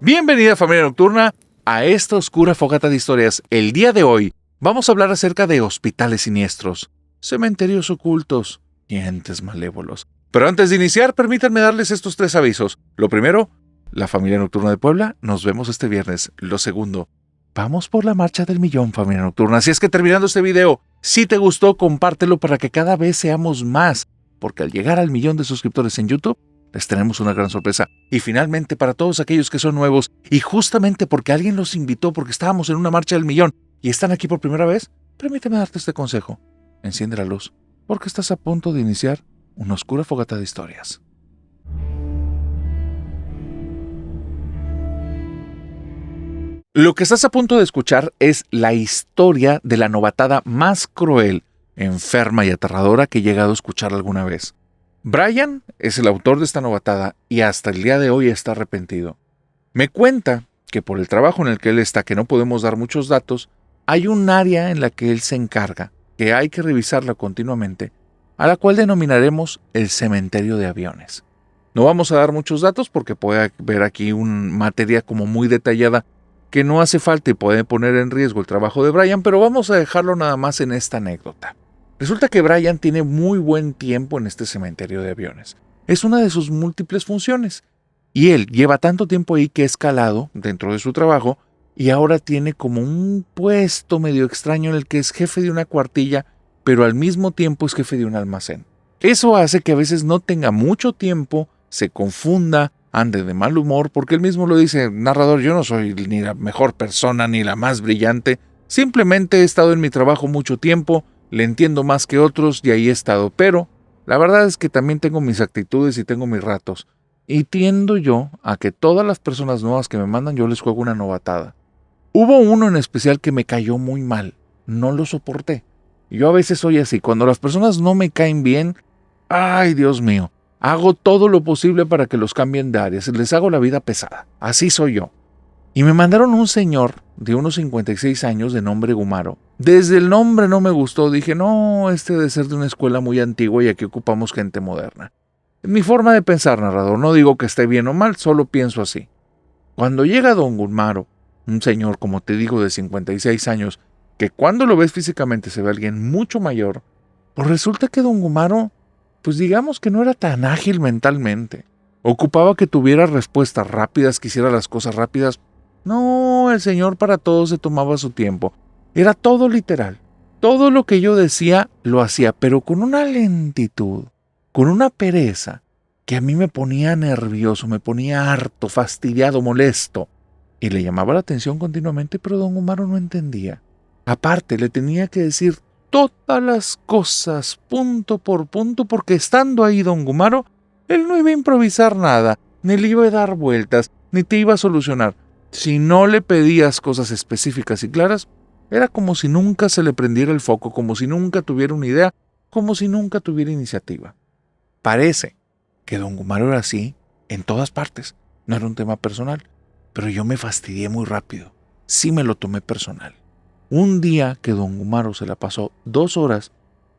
Bienvenida, familia nocturna, a esta oscura fogata de historias. El día de hoy vamos a hablar acerca de hospitales siniestros, cementerios ocultos y entes malévolos. Pero antes de iniciar, permítanme darles estos 3 avisos. Lo primero, la familia nocturna de Puebla, nos vemos este viernes. Lo segundo, vamos por la marcha del millón, familia nocturna. Así es que terminando este video, si te gustó, compártelo para que cada vez seamos más, porque al llegar al millón de suscriptores en YouTube, les tenemos una gran sorpresa. Y finalmente, para todos aquellos que son nuevos, y justamente porque alguien los invitó, porque estábamos en una marcha del millón, y están aquí por primera vez, permíteme darte este consejo. Enciende la luz, porque estás a punto de iniciar una oscura fogata de historias. Lo que estás a punto de escuchar es la historia de la novatada más cruel, enferma y aterradora que he llegado a escuchar alguna vez. Brian es el autor de esta novatada y hasta el día de hoy está arrepentido. Me cuenta que por el trabajo en el que él está, que no podemos dar muchos datos, hay un área en la que él se encarga, que hay que revisarla continuamente, a la cual denominaremos el cementerio de aviones. No vamos a dar muchos datos porque puede haber aquí una materia como muy detallada que no hace falta y puede poner en riesgo el trabajo de Brian, pero vamos a dejarlo nada más en esta anécdota. Resulta que Brian tiene muy buen tiempo en este cementerio de aviones. Es una de sus múltiples funciones. Y él lleva tanto tiempo ahí que ha escalado dentro de su trabajo y ahora tiene como un puesto medio extraño en el que es jefe de una cuartilla, pero al mismo tiempo es jefe de un almacén. Eso hace que a veces no tenga mucho tiempo, se confunda, ande de mal humor, porque él mismo lo dice: narrador, yo no soy ni la mejor persona ni la más brillante, simplemente he estado en mi trabajo mucho tiempo, le entiendo más que otros y ahí he estado, pero la verdad es que también tengo mis actitudes y tengo mis ratos. Y tiendo yo a que todas las personas nuevas que me mandan yo les juego una novatada. Hubo uno en especial que me cayó muy mal, no lo soporté. Yo a veces soy así, cuando las personas no me caen bien, ¡ay, Dios mío! Hago todo lo posible para que los cambien de áreas, les hago la vida pesada, así soy yo. Y me mandaron un señor de unos 56 años de nombre Gumaro. Desde el nombre no me gustó, dije, no, este debe ser de una escuela muy antigua y aquí ocupamos gente moderna. Mi forma de pensar, narrador, no digo que esté bien o mal, solo pienso así. Cuando llega don Gumaro, un señor, como te digo, de 56 años, que cuando lo ves físicamente se ve alguien mucho mayor, pues resulta que don Gumaro, pues digamos que no era tan ágil mentalmente. Ocupaba que tuviera respuestas rápidas, que hiciera las cosas rápidas. No, el señor para todo se tomaba su tiempo. Era todo literal. Todo lo que yo decía lo hacía, pero con una lentitud, con una pereza, que a mí me ponía nervioso, me ponía harto, fastidiado, molesto. Y le llamaba la atención continuamente, pero don Gumaro no entendía. Aparte, le tenía que decir todas las cosas, punto por punto, porque estando ahí don Gumaro, él no iba a improvisar nada, ni le iba a dar vueltas, ni te iba a solucionar. Si no le pedías cosas específicas y claras, era como si nunca se le prendiera el foco, como si nunca tuviera una idea, como si nunca tuviera iniciativa. Parece que don Gumaro era así en todas partes. No era un tema personal, pero yo me fastidié muy rápido. Sí me lo tomé personal. Un día que don Gumaro se la pasó 2 horas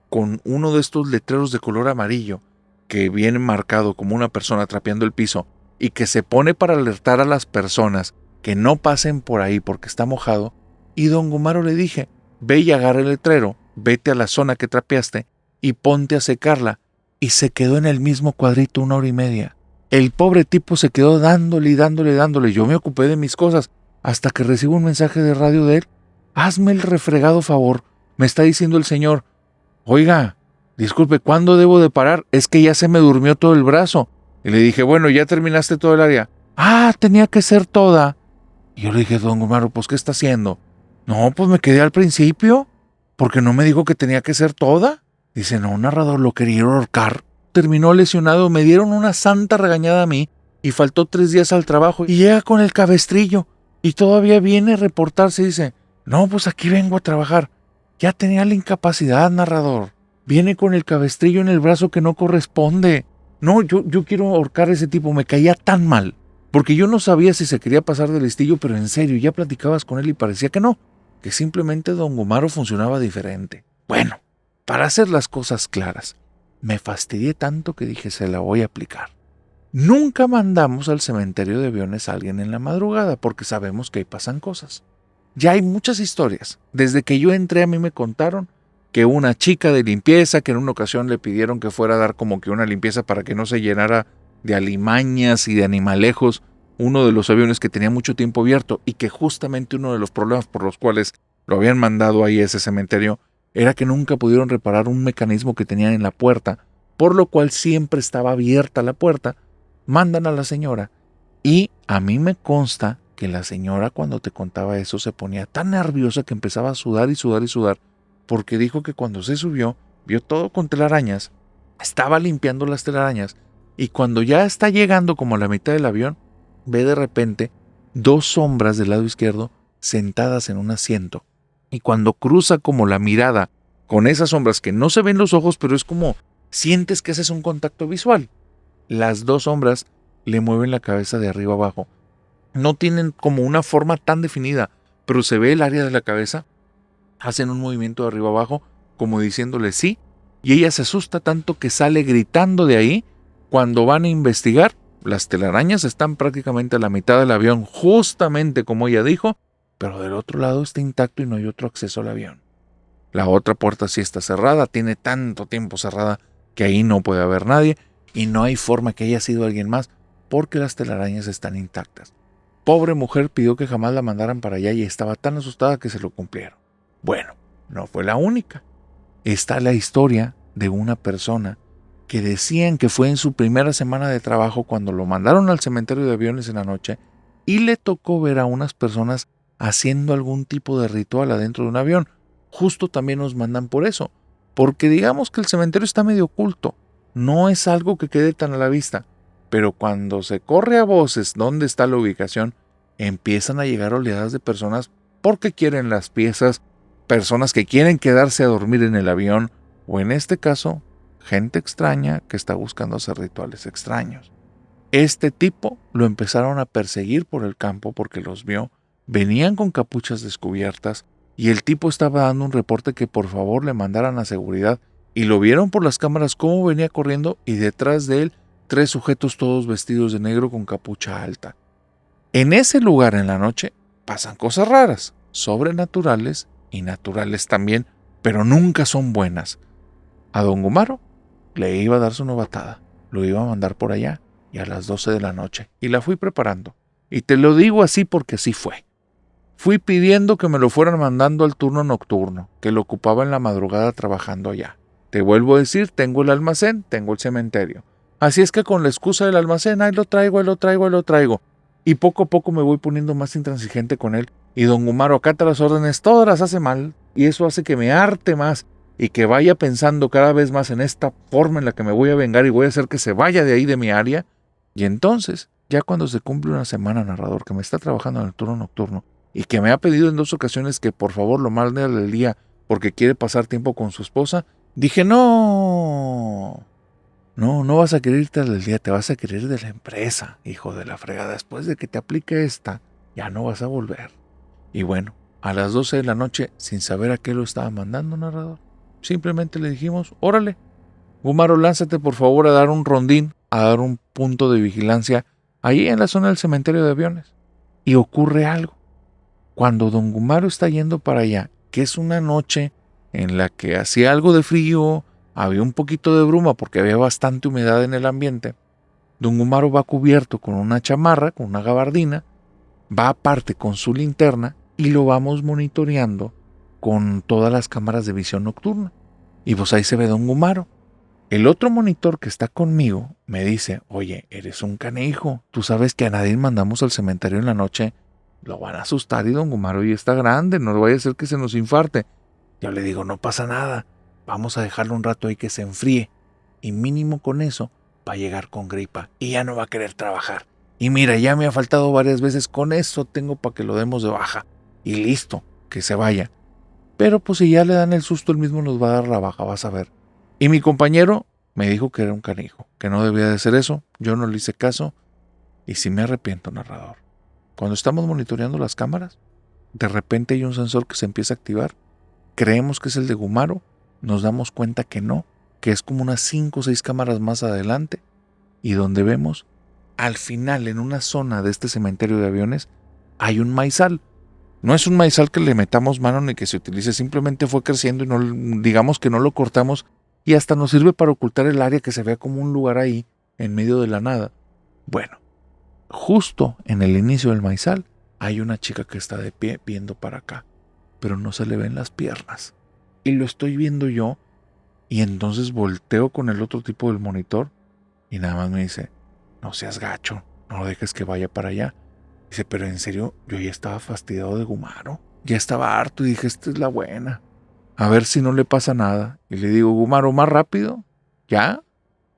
con uno de estos letreros de color amarillo que viene marcado como una persona trapeando el piso y que se pone para alertar a las personas que no pasen por ahí porque está mojado, y don Gumaro le dije, ve y agarra el letrero, vete a la zona que trapeaste y ponte a secarla, y se quedó en el mismo cuadrito 1 hora y media. El pobre tipo se quedó dándole y dándole y dándole, yo me ocupé de mis cosas, hasta que recibo un mensaje de radio de él, hazme el refregado favor, me está diciendo el señor, oiga, disculpe, ¿cuándo debo de parar? Es que ya se me durmió todo el brazo. Y le dije, bueno, ¿ya terminaste todo el área? Ah, tenía que ser toda. Y yo le dije, don Gumaro, pues, ¿qué está haciendo? No, pues me quedé al principio, porque no me dijo que tenía que ser toda. Dice, no, narrador, lo quería ahorcar. Terminó lesionado, me dieron una santa regañada a mí, y faltó 3 días al trabajo, y llega con el cabestrillo, y todavía viene a reportarse y dice, no, pues aquí vengo a trabajar. Ya tenía la incapacidad, narrador. Viene con el cabestrillo en el brazo que no corresponde. No, yo quiero ahorcar a ese tipo, me caía tan mal. Porque yo no sabía si se quería pasar de listillo, pero en serio, ya platicabas con él y parecía que no, que simplemente don Gumaro funcionaba diferente. Bueno, para hacer las cosas claras, me fastidié tanto que dije, se la voy a aplicar. Nunca mandamos al cementerio de aviones a alguien en la madrugada porque sabemos que ahí pasan cosas. Ya hay muchas historias. Desde que yo entré a mí me contaron que una chica de limpieza, que en una ocasión le pidieron que fuera a dar como que una limpieza para que no se llenara de alimañas y de animalejos uno de los aviones que tenía mucho tiempo abierto, y que justamente uno de los problemas por los cuales lo habían mandado ahí a ese cementerio era que nunca pudieron reparar un mecanismo que tenían en la puerta, por lo cual siempre estaba abierta la puerta. Mandan a la señora, y a mí me consta que la señora, cuando te contaba eso, se ponía tan nerviosa que empezaba a sudar y sudar y sudar, porque dijo que cuando se subió, vio todo con telarañas, estaba limpiando las telarañas, y cuando ya está llegando como a la mitad del avión, ve de repente 2 sombras del lado izquierdo sentadas en un asiento. Y cuando cruza como la mirada con esas sombras, que no se ven los ojos, pero es como sientes que haces un contacto visual. Las 2 sombras le mueven la cabeza de arriba abajo. No tienen como una forma tan definida, pero se ve el área de la cabeza. Hacen un movimiento de arriba abajo, como diciéndole sí, y ella se asusta tanto que sale gritando de ahí. Cuando van a investigar, las telarañas están prácticamente a la mitad del avión, justamente como ella dijo, pero del otro lado está intacto y no hay otro acceso al avión. La otra puerta sí está cerrada, tiene tanto tiempo cerrada que ahí no puede haber nadie, y no hay forma que haya sido alguien más, porque las telarañas están intactas. Pobre mujer, pidió que jamás la mandaran para allá y estaba tan asustada que se lo cumplieron. Bueno, no fue la única. Está la historia de una persona que decían que fue en su primera semana de trabajo cuando lo mandaron al cementerio de aviones en la noche y le tocó ver a unas personas haciendo algún tipo de ritual adentro de un avión. Justo también nos mandan por eso, porque digamos que el cementerio está medio oculto, no es algo que quede tan a la vista, pero cuando se corre a voces dónde está la ubicación, empiezan a llegar oleadas de personas porque quieren las piezas, personas que quieren quedarse a dormir en el avión, o en este caso, gente extraña que está buscando hacer rituales extraños. Este tipo lo empezaron a perseguir por el campo porque los vio, venían con capuchas descubiertas, y el tipo estaba dando un reporte que por favor le mandaran a seguridad, y lo vieron por las cámaras cómo venía corriendo, y detrás de él 3 sujetos todos vestidos de negro con capucha alta. En ese lugar en la noche pasan cosas raras, sobrenaturales y naturales también, pero nunca son buenas. A don Gumaro le iba a dar su novatada, lo iba a mandar por allá, y a las 12 de la noche, y la fui preparando. Y te lo digo así porque sí fue. Fui pidiendo que me lo fueran mandando al turno nocturno, que lo ocupaba en la madrugada trabajando allá. Te vuelvo a decir, tengo el almacén, tengo el cementerio. Así es que con la excusa del almacén, ahí lo traigo, ahí lo traigo, ahí lo traigo. Y poco a poco me voy poniendo más intransigente con él. Y don Gumaro acata las órdenes, todas las hace mal, y eso hace que me harte más y que vaya pensando cada vez más en esta forma en la que me voy a vengar y voy a hacer que se vaya de ahí de mi área. Y entonces, ya cuando se cumple una semana, narrador, que me está trabajando en el turno nocturno y que me ha pedido en 2 ocasiones que por favor lo mande al día porque quiere pasar tiempo con su esposa, dije, no vas a querer irte al día, te vas a querer ir de la empresa, hijo de la fregada. Después de que te aplique esta, ya no vas a volver. Y bueno, a las 12 de la noche, sin saber a qué lo estaba mandando, narrador, simplemente le dijimos, órale, Gumaro, lánzate por favor a dar un rondín, a dar un punto de vigilancia ahí en la zona del cementerio de aviones. Y ocurre algo. Cuando don Gumaro está yendo para allá, que es una noche en la que hacía algo de frío, había un poquito de bruma porque había bastante humedad en el ambiente, don Gumaro va cubierto con una chamarra, con una gabardina, va aparte con su linterna y lo vamos monitoreando con todas las cámaras de visión nocturna. Y pues ahí se ve don Gumaro. El otro monitor que está conmigo me dice, oye, eres un canijo, tú sabes que a nadie mandamos al cementerio en la noche, lo van a asustar y don Gumaro ya está grande, no vaya a ser que se nos infarte. Yo le digo, no pasa nada, vamos a dejarlo un rato ahí que se enfríe, y mínimo con eso va a llegar con gripa y ya no va a querer trabajar. Y mira, ya me ha faltado varias veces, con eso tengo para que lo demos de baja, y listo, que se vaya. Pero pues si ya le dan el susto, él mismo nos va a dar la baja, vas a ver. Y mi compañero me dijo que era un canijo, que no debía de hacer eso, yo no le hice caso, y sí me arrepiento, narrador. Cuando estamos monitoreando las cámaras, de repente hay un sensor que se empieza a activar, creemos que es el de Gumaro, nos damos cuenta que no, que es como unas 5 o 6 cámaras más adelante, y donde vemos al final, en una zona de este cementerio de aviones, hay un maizal. No es un maizal que le metamos mano ni que se utilice, simplemente fue creciendo y no, digamos que no lo cortamos y hasta nos sirve para ocultar el área, que se vea como un lugar ahí, en medio de la nada. Bueno, justo en el inicio del maizal hay una chica que está de pie viendo para acá, pero no se le ven las piernas. Y lo estoy viendo yo, y entonces volteo con el otro tipo del monitor y nada más me dice, no seas gacho, no dejes que vaya para allá. Dice, pero en serio, yo ya estaba fastidiado de Gumaro, ya estaba harto y dije, esta es la buena, a ver si no le pasa nada. Y le digo, Gumaro, más rápido, ¿ya?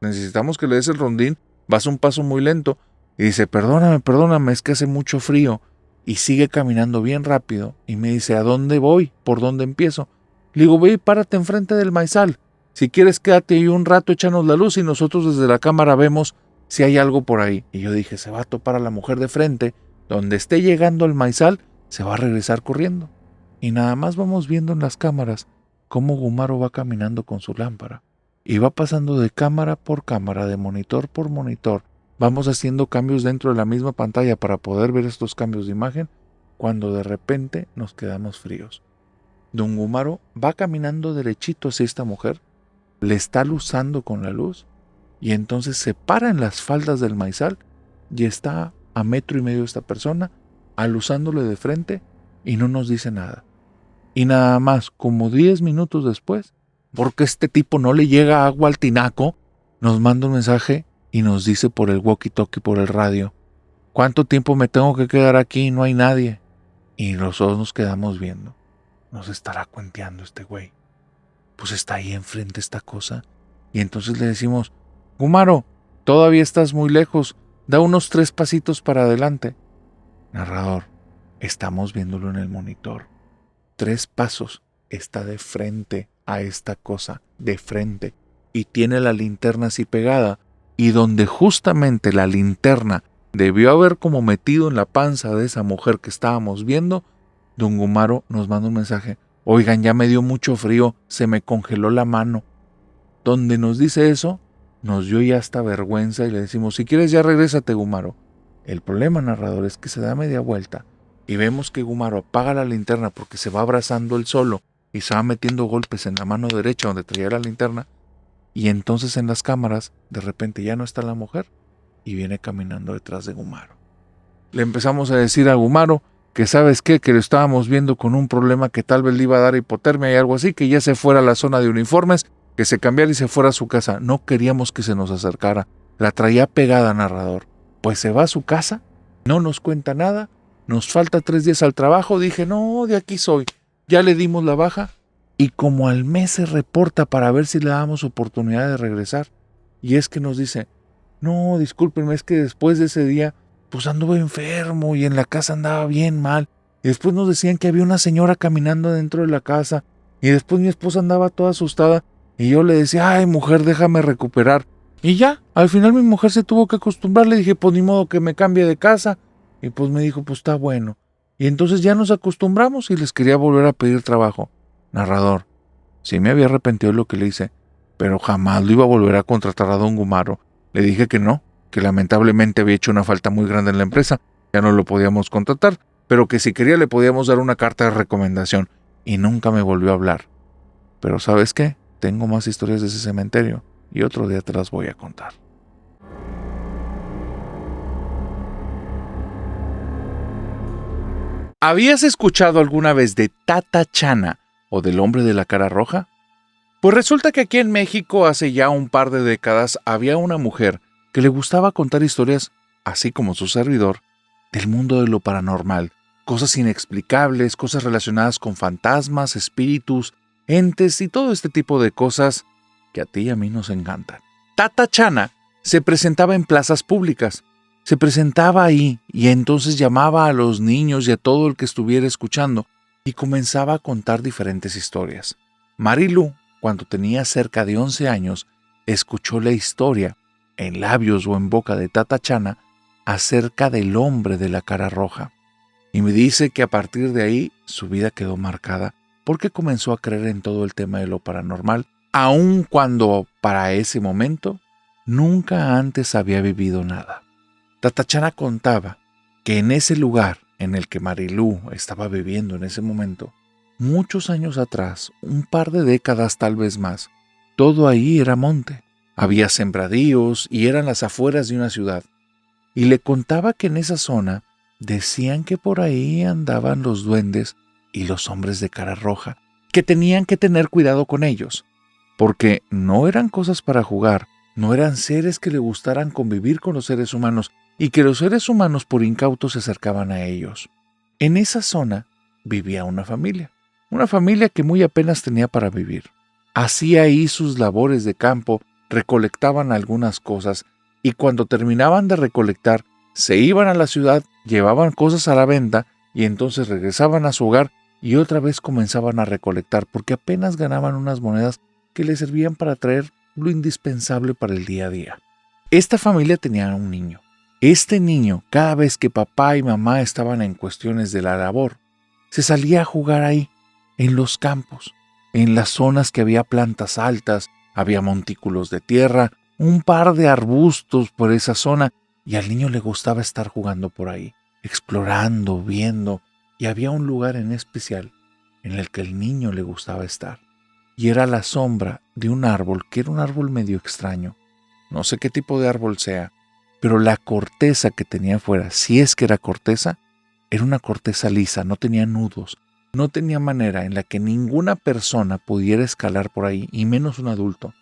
Necesitamos que le des el rondín, vas un paso muy lento. Y dice, perdóname, es que hace mucho frío. Y sigue caminando bien rápido. Y me dice, ¿a dónde voy? ¿Por dónde empiezo? Le digo, ve y párate enfrente del maizal. Si quieres, quédate ahí un rato, échanos la luz y nosotros desde la cámara vemos si hay algo por ahí. Y yo dije, se va a topar a la mujer de frente. Donde esté llegando el maizal, se va a regresar corriendo. Y nada más vamos viendo en las cámaras cómo Gumaro va caminando con su lámpara. Y va pasando de cámara por cámara, de monitor por monitor. Vamos haciendo cambios dentro de la misma pantalla para poder ver estos cambios de imagen, cuando de repente nos quedamos fríos. Don Gumaro va caminando derechito hacia esta mujer, le está luzando con la luz, y entonces se para en las faldas del maizal y está a 1.5 metros de esta persona, aluzándole de frente, y no nos dice nada. Y nada más, como 10 minutos después, porque este tipo no le llega agua al tinaco, nos manda un mensaje y nos dice por el walkie-talkie, por el radio, ¿cuánto tiempo me tengo que quedar aquí? No hay nadie. Y los dos nos quedamos viendo. ¿Nos estará cuenteando este güey? Pues está ahí enfrente esta cosa. Y entonces le decimos, Gumaro, todavía estás muy lejos, da unos 3 pasitos para adelante. Narrador, estamos viéndolo en el monitor. 3 pasos, está de frente a esta cosa, de frente, y tiene la linterna así pegada, y donde justamente la linterna debió haber como metido en la panza de esa mujer que estábamos viendo, don Gumaro nos manda un mensaje, oigan, ya me dio mucho frío, se me congeló la mano. Donde nos dice eso, nos dio ya hasta vergüenza y le decimos, si quieres ya regrésate, Gumaro. El problema, narrador, es que se da media vuelta y vemos que Gumaro apaga la linterna porque se va abrazando él solo y se va metiendo golpes en la mano derecha donde traía la linterna, y entonces en las cámaras de repente ya no está la mujer y viene caminando detrás de Gumaro. Le empezamos a decir a Gumaro que sabes qué, que lo estábamos viendo con un problema que tal vez le iba a dar hipotermia y algo así, que ya se fuera a la zona de uniformes, que se cambiara y se fuera a su casa. No queríamos que se nos acercara, la traía pegada, narrador. Pues se va a su casa, no nos cuenta nada, nos falta 3 días al trabajo, dije, no, de aquí soy. Ya le dimos la baja y como al mes se reporta para ver si le damos oportunidad de regresar. Y es que nos dice, no, discúlpenme, es que después de ese día, pues anduve enfermo y en la casa andaba bien mal. Y después nos decían que había una señora caminando dentro de la casa y después mi esposa andaba toda asustada y yo le decía, ay mujer, déjame recuperar. Y ya, al final mi mujer se tuvo que acostumbrar, le dije, pues ni modo que me cambie de casa. Y pues me dijo, pues está bueno. Y entonces ya nos acostumbramos y les quería volver a pedir trabajo. Narrador, sí me había arrepentido de lo que le hice, pero jamás lo iba a volver a contratar a don Gumaro. Le dije que no, que lamentablemente había hecho una falta muy grande en la empresa, ya no lo podíamos contratar, pero que si quería le podíamos dar una carta de recomendación, y nunca me volvió a hablar. Pero ¿sabes qué? Tengo más historias de ese cementerio, y otro día te las voy a contar. ¿Habías escuchado alguna vez de Tata Chana o del hombre de la cara roja? Pues resulta que aquí en México hace ya un par de décadas había una mujer que le gustaba contar historias, así como su servidor, del mundo de lo paranormal, cosas inexplicables, cosas relacionadas con fantasmas, espíritus, entes y todo este tipo de cosas que a ti y a mí nos encantan. Tata Chana se presentaba en plazas públicas, se presentaba ahí y entonces llamaba a los niños y a todo el que estuviera escuchando y comenzaba a contar diferentes historias. Marilu, cuando tenía cerca de 11 años, escuchó la historia, en labios o en boca de Tata Chana, acerca del hombre de la cara roja. Y me dice que a partir de ahí su vida quedó marcada porque comenzó a creer en todo el tema de lo paranormal, aun cuando para ese momento nunca antes había vivido nada. Tatachana contaba que en ese lugar en el que Marilú estaba viviendo en ese momento, muchos años atrás, un par de décadas tal vez más, todo ahí era monte. Había sembradíos y eran las afueras de una ciudad. Y le contaba que en esa zona decían que por ahí andaban los duendes y los hombres de cara roja, que tenían que tener cuidado con ellos, porque no eran cosas para jugar, no eran seres que le gustaran convivir con los seres humanos y que los seres humanos por incautos se acercaban a ellos. En esa zona vivía una familia que muy apenas tenía para vivir. Hacía ahí sus labores de campo, recolectaban algunas cosas y cuando terminaban de recolectar, se iban a la ciudad, llevaban cosas a la venta y entonces regresaban a su hogar y otra vez comenzaban a recolectar porque apenas ganaban unas monedas que les servían para traer lo indispensable para el día a día. Esta familia tenía un niño. Este niño, cada vez que papá y mamá estaban en cuestiones de la labor, se salía a jugar ahí, en los campos, en las zonas que había plantas altas, había montículos de tierra, un par de arbustos por esa zona, y al niño le gustaba estar jugando por ahí, explorando, viendo, y había un lugar en especial en el que el niño le gustaba estar, y era la sombra de un árbol que era un árbol medio extraño. No sé qué tipo de árbol sea, pero la corteza que tenía afuera, si es que era corteza, era una corteza lisa, no tenía nudos, no tenía manera en la que ninguna persona pudiera escalar por ahí, y menos un adulto,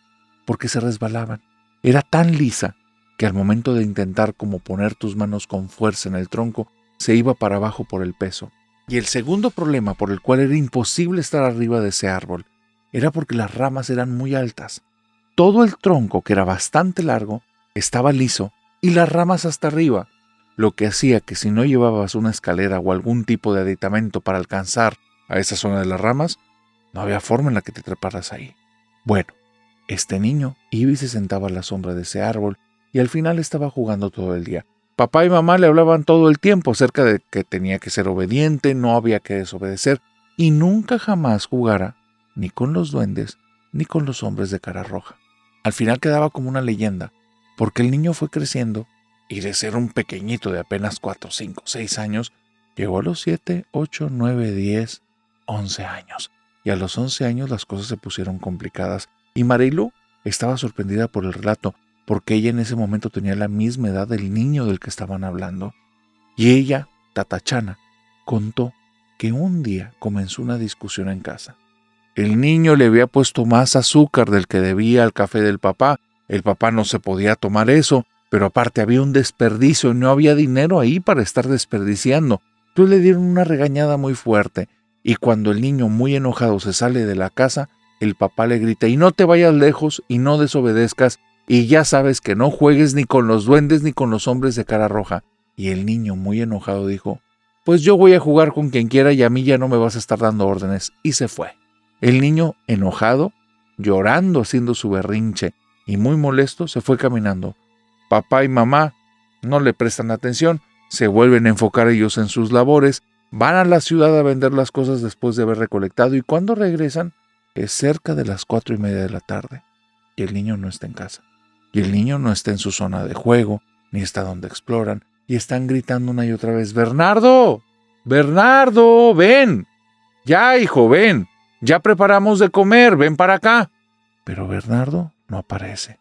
porque se resbalaban. Era tan lisa que al momento de intentar como poner tus manos con fuerza en el tronco, se iba para abajo por el peso. Y el segundo problema por el cual era imposible estar arriba de ese árbol, era porque las ramas eran muy altas. Todo el tronco, que era bastante largo, estaba liso, y las ramas hasta arriba, lo que hacía que si no llevabas una escalera o algún tipo de aditamento para alcanzar a esa zona de las ramas, no había forma en la que te treparas ahí. Bueno, este niño iba y se sentaba a la sombra de ese árbol y al final estaba jugando todo el día. Papá y mamá le hablaban todo el tiempo acerca de que tenía que ser obediente, no había que desobedecer y nunca jamás jugara ni con los duendes ni con los hombres de cara roja. Al final quedaba como una leyenda, porque el niño fue creciendo y de ser un pequeñito de apenas 4, 5, 6 años, llegó a los 7, 8, 9, 10, 11 años. Y a los 11 años las cosas se pusieron complicadas. Y Marilú estaba sorprendida por el relato, porque ella en ese momento tenía la misma edad del niño del que estaban hablando. Y ella, Tatachana, contó que un día comenzó una discusión en casa. El niño le había puesto más azúcar del que debía al café del papá. El papá no se podía tomar eso, pero aparte había un desperdicio y no había dinero ahí para estar desperdiciando. Entonces le dieron una regañada muy fuerte y cuando el niño muy enojado se sale de la casa, el papá le grita: y no te vayas lejos y no desobedezcas y ya sabes que no juegues ni con los duendes ni con los hombres de cara roja. Y el niño muy enojado dijo: pues yo voy a jugar con quien quiera y a mí ya no me vas a estar dando órdenes, y se fue. El niño enojado, llorando, haciendo su berrinche y muy molesto, se fue caminando. Papá y mamá no le prestan atención, se vuelven a enfocar ellos en sus labores, van a la ciudad a vender las cosas después de haber recolectado y cuando regresan es cerca de las 4:30 de la tarde y el niño no está en casa. Y el niño no está en su zona de juego, ni está donde exploran, y están gritando una y otra vez: ¡Bernardo! ¡Bernardo! ¡Ven! ¡Ya, hijo, ven! ¡Ya preparamos de comer! ¡Ven para acá! Pero Bernardo no aparece.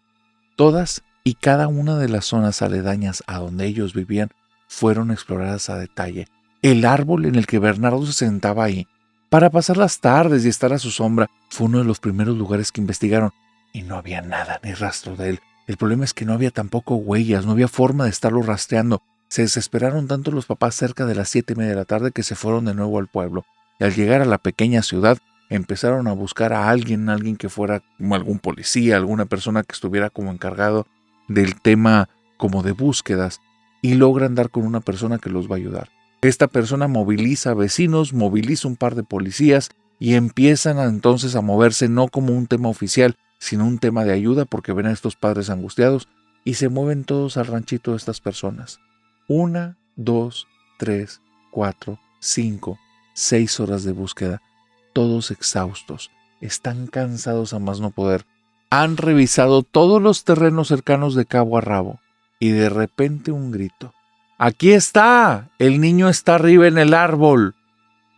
Todas y cada una de las zonas aledañas a donde ellos vivían fueron exploradas a detalle. El árbol en el que Bernardo se sentaba ahí para pasar las tardes y estar a su sombra fue uno de los primeros lugares que investigaron y no había nada ni rastro de él. El problema es que no había tampoco huellas, no había forma de estarlo rastreando. Se desesperaron tanto los papás cerca de las 7:30 de la tarde que se fueron de nuevo al pueblo. Y al llegar a la pequeña ciudad, empezaron a buscar a alguien que fuera como algún policía, alguna persona que estuviera como encargado del tema como de búsquedas, y logran dar con una persona que los va a ayudar. Esta persona moviliza a vecinos, moviliza un par de policías y empiezan entonces a moverse no como un tema oficial, sino un tema de ayuda porque ven a estos padres angustiados y se mueven todos al ranchito de estas personas. 1, 2, 3, 4, 5, 6 horas de búsqueda, todos exhaustos, están cansados a más no poder. Han revisado todos los terrenos cercanos de cabo a rabo y de repente un grito. ¡Aquí está! El niño está arriba en el árbol.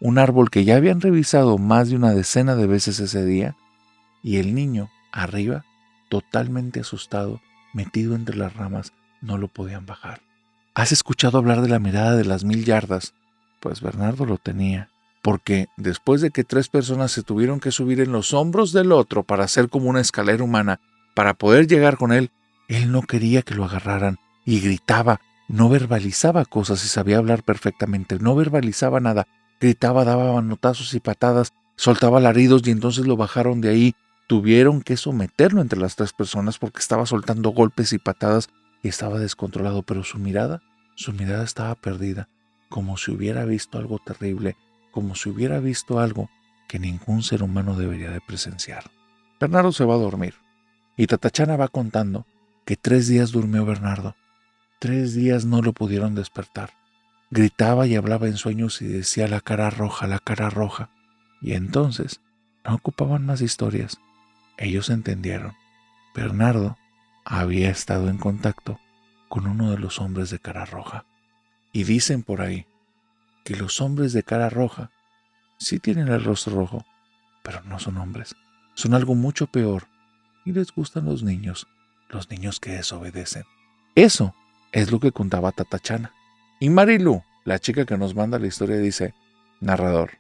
Un árbol que ya habían revisado más de una decena de veces ese día, y el niño arriba, totalmente asustado, metido entre las ramas, no lo podían bajar. ¿Has escuchado hablar de la mirada de las 1000 yardas? Pues Bernardo lo tenía, porque después de que 3 personas se tuvieron que subir en los hombros del otro para hacer como una escalera humana, para poder llegar con él no quería que lo agarraran y gritaba, no verbalizaba cosas y sabía hablar perfectamente, no verbalizaba nada, gritaba, daba manotazos y patadas, soltaba alaridos y entonces lo bajaron de ahí. Tuvieron que someterlo entre las 3 personas porque estaba soltando golpes y patadas y estaba descontrolado, pero su mirada estaba perdida, como si hubiera visto algo terrible, como si hubiera visto algo que ningún ser humano debería de presenciar. Bernardo se va a dormir y Tatachana va contando que 3 días durmió Bernardo. 3 días no lo pudieron despertar. Gritaba y hablaba en sueños y decía la cara roja, la cara roja. Y entonces no ocupaban más historias. Ellos entendieron. Bernardo había estado en contacto con uno de los hombres de cara roja. Y dicen por ahí que los hombres de cara roja sí tienen el rostro rojo, pero no son hombres. Son algo mucho peor y les gustan los niños que desobedecen. Eso es lo que contaba Tatachana. Y Marilu, la chica que nos manda la historia, dice, narrador,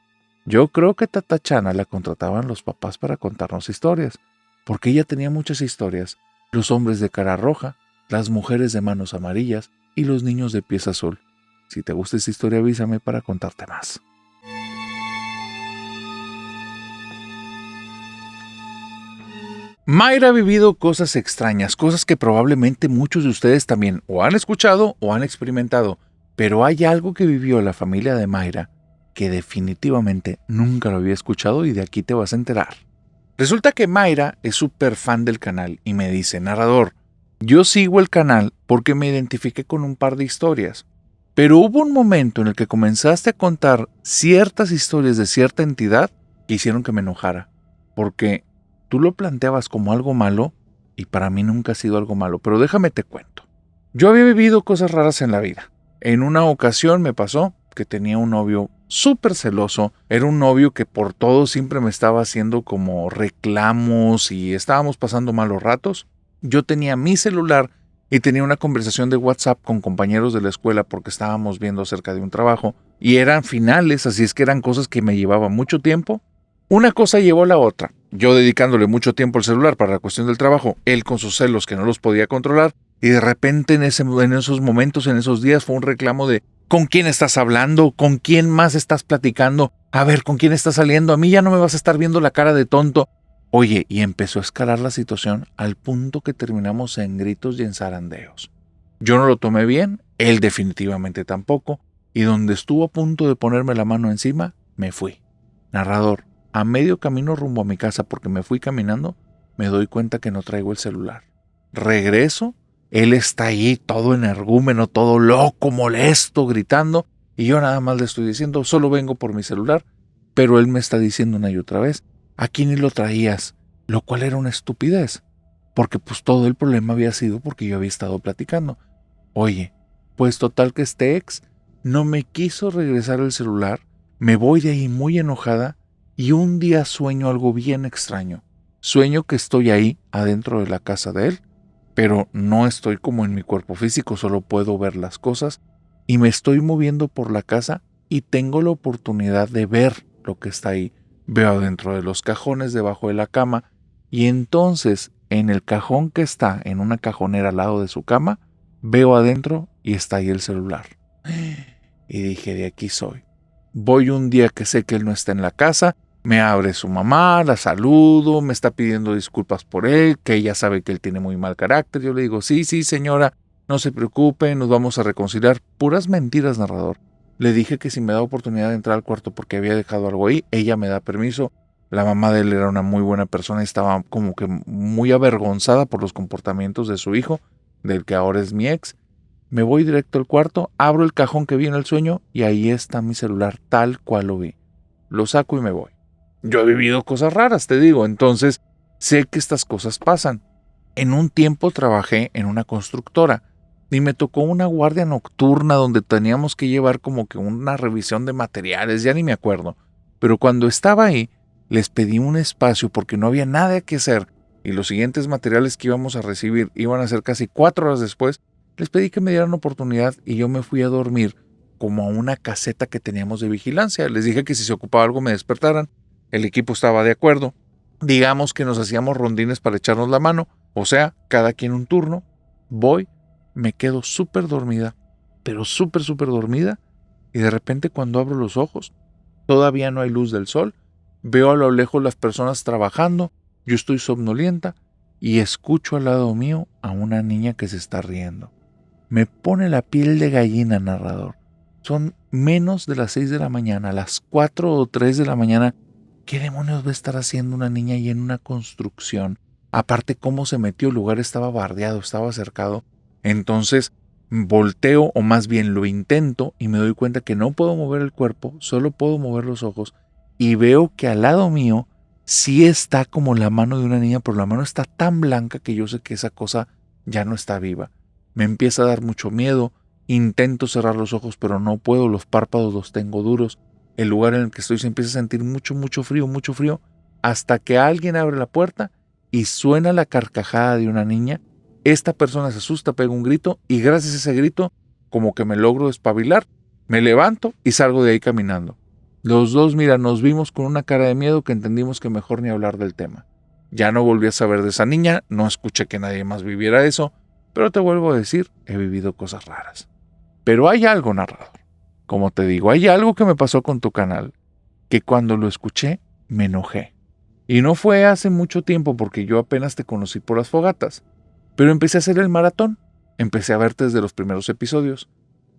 yo creo que Tatachana la contrataban los papás para contarnos historias, porque ella tenía muchas historias, los hombres de cara roja, las mujeres de manos amarillas y los niños de pies azul. Si te gusta esta historia, avísame para contarte más. Mayra ha vivido cosas extrañas, cosas que probablemente muchos de ustedes también o han escuchado o han experimentado, pero hay algo que vivió la familia de Mayra que definitivamente nunca lo había escuchado y de aquí te vas a enterar. Resulta que Mayra es súper fan del canal y me dice, narrador, yo sigo el canal porque me identifiqué con un par de historias, pero hubo un momento en el que comenzaste a contar ciertas historias de cierta entidad que hicieron que me enojara, porque tú lo planteabas como algo malo y para mí nunca ha sido algo malo, pero déjame te cuento. Yo había vivido cosas raras en la vida. En una ocasión me pasó que tenía un novio súper celoso. Era un novio que por todo siempre me estaba haciendo como reclamos y estábamos pasando malos ratos. Yo tenía mi celular y tenía una conversación de WhatsApp con compañeros de la escuela porque estábamos viendo acerca de un trabajo y eran finales, así es que eran cosas que me llevaban mucho tiempo. Una cosa llevó a la otra. Yo dedicándole mucho tiempo al celular para la cuestión del trabajo, él con sus celos que no los podía controlar, y de repente en esos momentos, en esos días, fue un reclamo de ¿con quién estás hablando? ¿Con quién más estás platicando? A ver, ¿con quién estás saliendo? A mí ya no me vas a estar viendo la cara de tonto. Oye, y empezó a escalar la situación al punto que terminamos en gritos y en zarandeos. Yo no lo tomé bien, él definitivamente tampoco, y donde estuvo a punto de ponerme la mano encima, me fui. Narrador, a medio camino rumbo a mi casa porque me fui caminando, me doy cuenta que no traigo el celular. Regreso, él está ahí todo energúmeno, todo loco, molesto, gritando, y yo nada más le estoy diciendo, solo vengo por mi celular, pero él me está diciendo una y otra vez, aquí ni lo traías, lo cual era una estupidez, porque pues todo el problema había sido porque yo había estado platicando. Oye, pues total que este ex no me quiso regresar el celular, me voy de ahí muy enojada, y un día sueño algo bien extraño. Sueño que estoy ahí, adentro de la casa de él, pero no estoy como en mi cuerpo físico, solo puedo ver las cosas, y me estoy moviendo por la casa y tengo la oportunidad de ver lo que está ahí. Veo adentro de los cajones, debajo de la cama, y entonces en el cajón que está en una cajonera al lado de su cama, veo adentro y está ahí el celular. Y dije, de aquí soy. Voy un día que sé que él no está en la casa, me abre su mamá, la saludo, me está pidiendo disculpas por él, que ella sabe que él tiene muy mal carácter. Yo le digo, sí, señora, no se preocupe, nos vamos a reconciliar. Puras mentiras, narrador. Le dije que si me da oportunidad de entrar al cuarto porque había dejado algo ahí, ella me da permiso. La mamá de él era una muy buena persona y estaba como que muy avergonzada por los comportamientos de su hijo, del que ahora es mi ex. Me voy directo al cuarto, abro el cajón que vi en el sueño y ahí está mi celular tal cual lo vi. Lo saco y me voy. Yo he vivido cosas raras, te digo, entonces sé que estas cosas pasan. En un tiempo trabajé en una constructora Y me tocó una guardia nocturna donde teníamos que llevar como que una revisión de materiales, ya ni me acuerdo. Pero cuando estaba ahí, les pedí un espacio porque no había nada que hacer y los siguientes materiales que íbamos a recibir iban a ser casi 4 horas después. Les pedí que me dieran oportunidad y yo me fui a dormir como a una caseta que teníamos de vigilancia. Les dije que si se ocupaba algo me despertaran. El equipo estaba de acuerdo. Digamos que nos hacíamos rondines para echarnos la mano, o sea, cada quien un turno. Voy, me quedo súper dormida, pero súper dormida, y de repente cuando abro los ojos, todavía no hay luz del sol, veo a lo lejos las personas trabajando, yo estoy somnolienta y escucho al lado mío a una niña que se está riendo. Me pone la piel de gallina, narrador. Son menos de las 6 de la mañana, a las 4 o 3 de la mañana. ¿Qué demonios va a estar haciendo una niña ahí en una construcción? Aparte, cómo se metió, el lugar estaba bardeado, estaba cercado. Entonces volteo, o más bien lo intento, y me doy cuenta que no puedo mover el cuerpo, solo puedo mover los ojos, y veo que al lado mío sí está como la mano de una niña, pero la mano está tan blanca que yo sé que esa cosa ya no está viva. Me empieza a dar mucho miedo, intento cerrar los ojos, pero no puedo, los párpados los tengo duros. El lugar en el que estoy se empieza a sentir mucho frío, hasta que alguien abre la puerta y suena la carcajada de una niña. Esta persona se asusta, pega un grito y gracias a ese grito, como que me logro despabilar, me levanto y salgo de ahí caminando. Los dos, mira, nos vimos con una cara de miedo que entendimos que mejor ni hablar del tema. Ya no volví a saber de esa niña, no escuché que nadie más viviera eso, pero te vuelvo a decir, he vivido cosas raras. Pero hay algo, narrador. Como te digo, hay algo que me pasó con tu canal, que cuando lo escuché me enojé. Y no fue hace mucho tiempo porque yo apenas te conocí por las fogatas, pero empecé a hacer el maratón, empecé a verte desde los primeros episodios.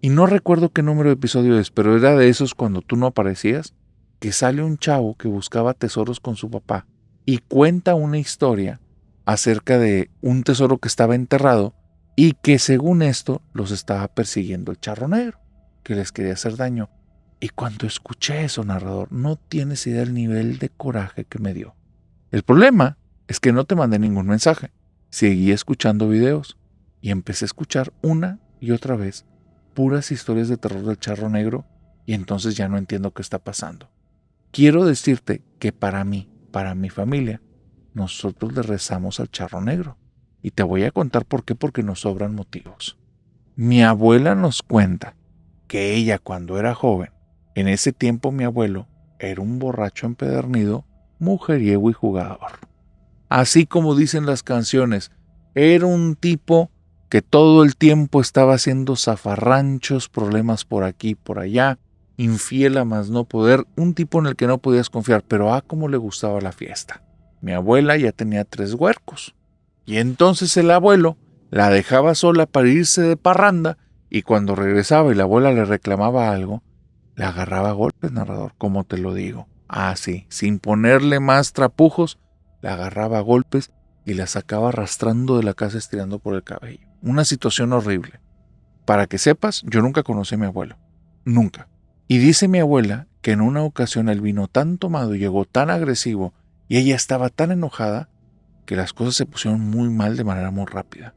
Y no recuerdo qué número de episodio es, pero era de esos cuando tú no aparecías, que sale un chavo que buscaba tesoros con su papá y cuenta una historia acerca de un tesoro que estaba enterrado y que según esto los estaba persiguiendo el charro negro, que les quería hacer daño. Y cuando escuché eso, narrador, no tienes idea del nivel de coraje que me dio. El problema es que no te mandé ningún mensaje. Seguí escuchando videos y empecé a escuchar una y otra vez puras historias de terror del charro negro y entonces ya no entiendo qué está pasando. Quiero decirte que para mí, para mi familia, nosotros le rezamos al charro negro. Y te voy a contar por qué, porque nos sobran motivos. Mi abuela nos cuenta que ella cuando era joven, en ese tiempo mi abuelo era un borracho empedernido, mujeriego y jugador. Así como dicen las canciones, era un tipo que todo el tiempo estaba haciendo zafarranchos, problemas por aquí y por allá, infiel a más no poder, un tipo en el que no podías confiar, pero cómo le gustaba la fiesta. Mi abuela ya tenía 3 huercos, y entonces el abuelo la dejaba sola para irse de parranda, y cuando regresaba y la abuela le reclamaba algo, le agarraba a golpes, narrador, como te lo digo. Sí, sin ponerle más trapujos, la agarraba a golpes y la sacaba arrastrando de la casa estirando por el cabello. Una situación horrible. Para que sepas, yo nunca conocí a mi abuelo. Nunca. Y dice mi abuela que en una ocasión él vino tan tomado y llegó tan agresivo y ella estaba tan enojada que las cosas se pusieron muy mal de manera muy rápida.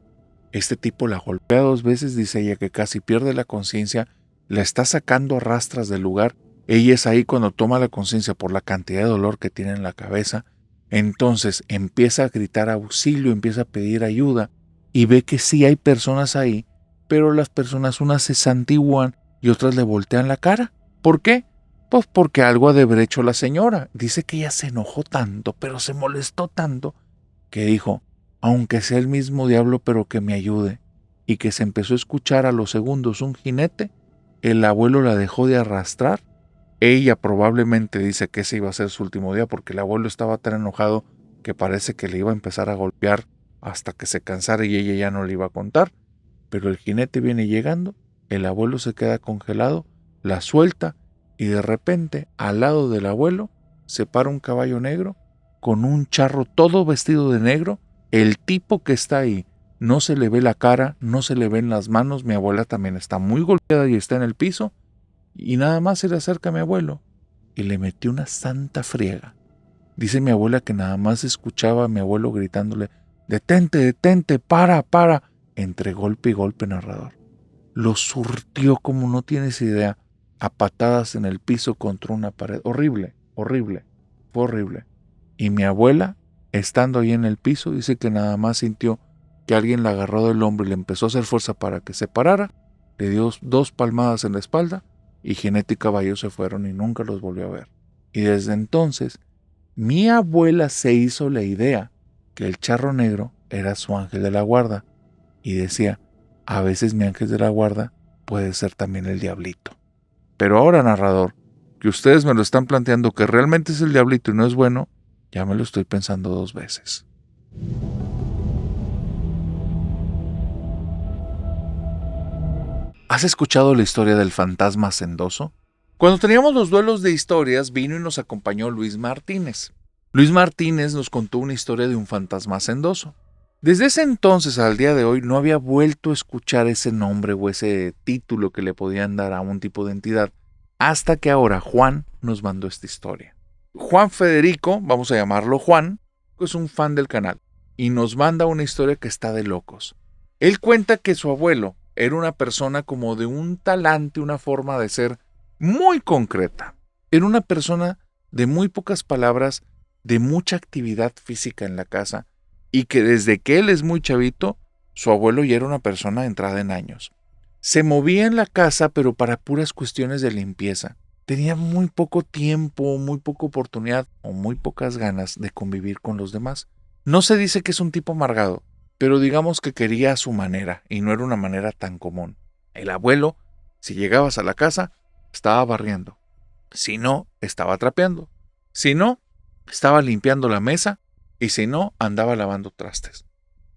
Este tipo la golpea 2 veces, dice ella, que casi pierde la conciencia, la está sacando a rastras del lugar. Ella es ahí cuando toma la conciencia por la cantidad de dolor que tiene en la cabeza. Entonces empieza a gritar auxilio, empieza a pedir ayuda y ve que sí hay personas ahí, pero las personas, unas se santiguan y otras le voltean la cara. ¿Por qué? Pues porque algo ha de haber hecho la señora. Dice que ella se enojó tanto, pero se molestó tanto, que dijo, aunque sea el mismo diablo, pero que me ayude. Y que se empezó a escuchar a los segundos un jinete. El abuelo la dejó de arrastrar. Ella probablemente dice que ese iba a ser su último día porque el abuelo estaba tan enojado que parece que le iba a empezar a golpear hasta que se cansara y ella ya no le iba a contar. Pero el jinete viene llegando, el abuelo se queda congelado, la suelta y de repente al lado del abuelo se para un caballo negro con un charro todo vestido de negro. El tipo que está ahí no se le ve la cara, no se le ven las manos. Mi abuela también está muy golpeada y está en el piso. Y nada más se le acerca a mi abuelo y le metió una santa friega. Dice mi abuela que nada más escuchaba a mi abuelo gritándole, detente, detente, para. entre golpe y golpe, narrador. Lo surtió como no tienes idea, a patadas en el piso contra una pared. Horrible, horrible, fue horrible. Y mi abuela, estando ahí en el piso, dice que nada más sintió que alguien la agarró del hombro y le empezó a hacer fuerza para que se parara, le dio 2 palmadas en la espalda y Ginette y Caballo se fueron y nunca los volvió a ver. Y desde entonces, mi abuela se hizo la idea que el charro negro era su ángel de la guarda y decía, a veces mi ángel de la guarda puede ser también el diablito. Pero ahora, narrador, que ustedes me lo están planteando que realmente es el diablito y no es bueno, ya me lo estoy pensando 2 veces. ¿Has escuchado la historia del fantasma hacendoso? Cuando teníamos los duelos de historias, vino y nos acompañó Luis Martínez. Luis Martínez nos contó una historia de un fantasma hacendoso. Desde ese entonces al día de hoy no había vuelto a escuchar ese nombre o ese título que le podían dar a un tipo de entidad, hasta que ahora Juan nos mandó esta historia. Juan Federico, vamos a llamarlo Juan, es un fan del canal y nos manda una historia que está de locos. Él cuenta que su abuelo era una persona como de un talante, una forma de ser muy concreta. Era una persona de muy pocas palabras, de mucha actividad física en la casa y que desde que él es muy chavito, su abuelo ya era una persona entrada en años. Se movía en la casa pero para puras cuestiones de limpieza. Tenía muy poco tiempo, muy poca oportunidad o muy pocas ganas de convivir con los demás. No se dice que es un tipo amargado, pero digamos que quería a su manera y no era una manera tan común. El abuelo, si llegabas a la casa, estaba barriendo. Si no, estaba trapeando. Si no, estaba limpiando la mesa y si no, andaba lavando trastes.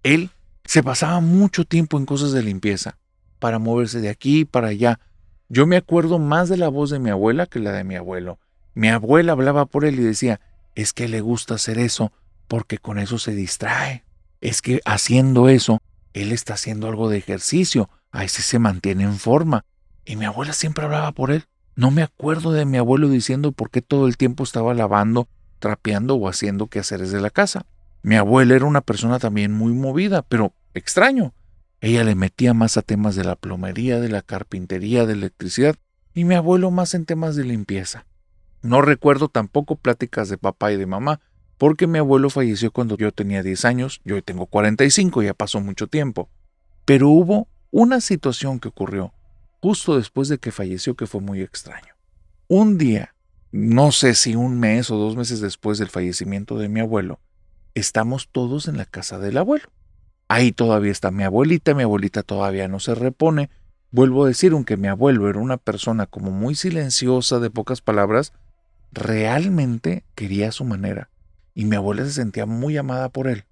Él se pasaba mucho tiempo en cosas de limpieza, para moverse de aquí para allá. Yo me acuerdo más de la voz de mi abuela que la de mi abuelo. Mi abuela hablaba por él y decía, es que le gusta hacer eso porque con eso se distrae. Es que haciendo eso, él está haciendo algo de ejercicio, ahí sí se mantiene en forma. Y mi abuela siempre hablaba por él. No me acuerdo de mi abuelo diciendo por qué todo el tiempo estaba lavando, trapeando o haciendo quehaceres de la casa. Mi abuela era una persona también muy movida, pero extraño. Ella le metía más a temas de la plomería, de la carpintería, de electricidad, y mi abuelo más en temas de limpieza. No recuerdo tampoco pláticas de papá y de mamá, porque mi abuelo falleció cuando yo tenía 10 años, yo hoy tengo 45, ya pasó mucho tiempo. Pero hubo una situación que ocurrió justo después de que falleció que fue muy extraño. Un día, no sé si 1 mes o 2 meses después del fallecimiento de mi abuelo, estamos todos en la casa del abuelo. Ahí todavía está mi abuelita todavía no se repone. Vuelvo a decir, aunque mi abuelo era una persona como muy silenciosa, de pocas palabras, realmente quería a su manera. Y mi abuela se sentía muy amada por él.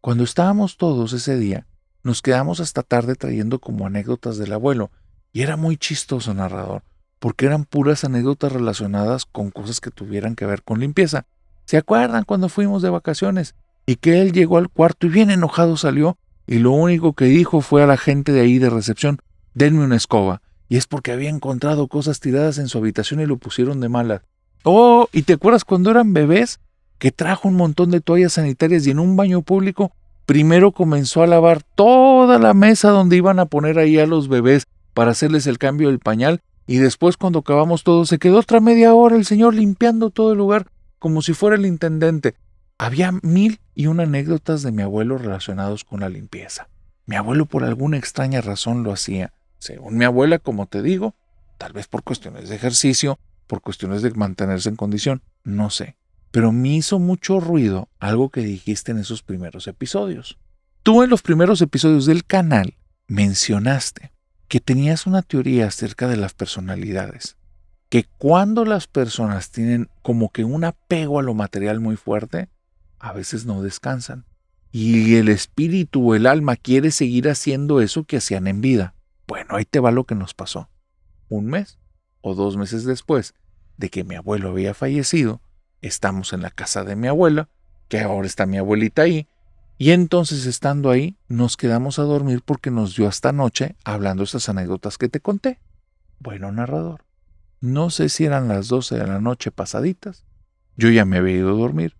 Cuando estábamos todos ese día, nos quedamos hasta tarde trayendo como anécdotas del abuelo. Y era muy chistoso, narrador, porque eran puras anécdotas relacionadas con cosas que tuvieran que ver con limpieza. ¿Se acuerdan cuando fuimos de vacaciones? Y que él llegó al cuarto y bien enojado salió. Y lo único que dijo fue a la gente de ahí de recepción, denme una escoba. Y es porque había encontrado cosas tiradas en su habitación y lo pusieron de malas. Oh, ¿y te acuerdas cuando eran bebés? Que trajo un montón de toallas sanitarias y en un baño público primero comenzó a lavar toda la mesa donde iban a poner ahí a los bebés para hacerles el cambio del pañal. Y después cuando acabamos todo se quedó otra media hora el señor limpiando todo el lugar como si fuera el intendente. Había 1001 anécdotas de mi abuelo relacionados con la limpieza. Mi abuelo por alguna extraña razón lo hacía. Según mi abuela, como te digo, tal vez por cuestiones de ejercicio, por cuestiones de mantenerse en condición, no sé. Pero me hizo mucho ruido algo que dijiste en esos primeros episodios. Tú en los primeros episodios del canal mencionaste que tenías una teoría acerca de las personalidades. Que cuando las personas tienen como que un apego a lo material muy fuerte, a veces no descansan. Y el espíritu o el alma quiere seguir haciendo eso que hacían en vida. Bueno, ahí te va lo que nos pasó. 1 mes o 2 meses después de que mi abuelo había fallecido, estamos en la casa de mi abuela, que ahora está mi abuelita ahí, y entonces estando ahí nos quedamos a dormir porque nos dio hasta noche hablando estas anécdotas que te conté. Bueno, narrador, no sé si eran las 12 de la noche pasaditas, yo ya me había ido a dormir,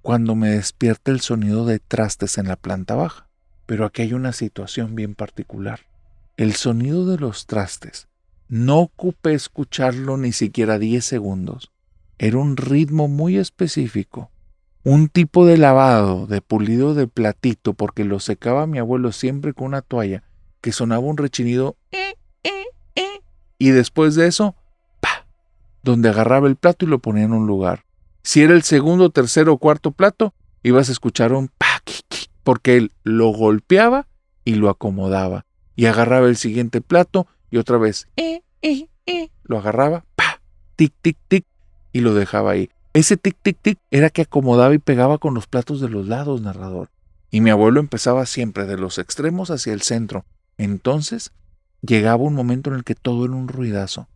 cuando me despierta el sonido de trastes en la planta baja. Pero aquí hay una situación bien particular. El sonido de los trastes, no ocupé escucharlo ni siquiera 10 segundos. Era un ritmo muy específico. Un tipo de lavado, de pulido de platito, porque lo secaba mi abuelo siempre con una toalla, que sonaba un rechinido. Y después de eso, ¡pa!, donde agarraba el plato y lo ponía en un lugar. Si era el segundo, tercero o cuarto plato, ibas a escuchar un pa, porque él lo golpeaba y lo acomodaba. Y agarraba el siguiente plato y otra vez, lo agarraba, pa, tic, tic, tic, y lo dejaba ahí. Ese tic, tic, tic era que acomodaba y pegaba con los platos de los lados, narrador. Y mi abuelo empezaba siempre de los extremos hacia el centro. Entonces, llegaba un momento en el que todo era un ruidazo.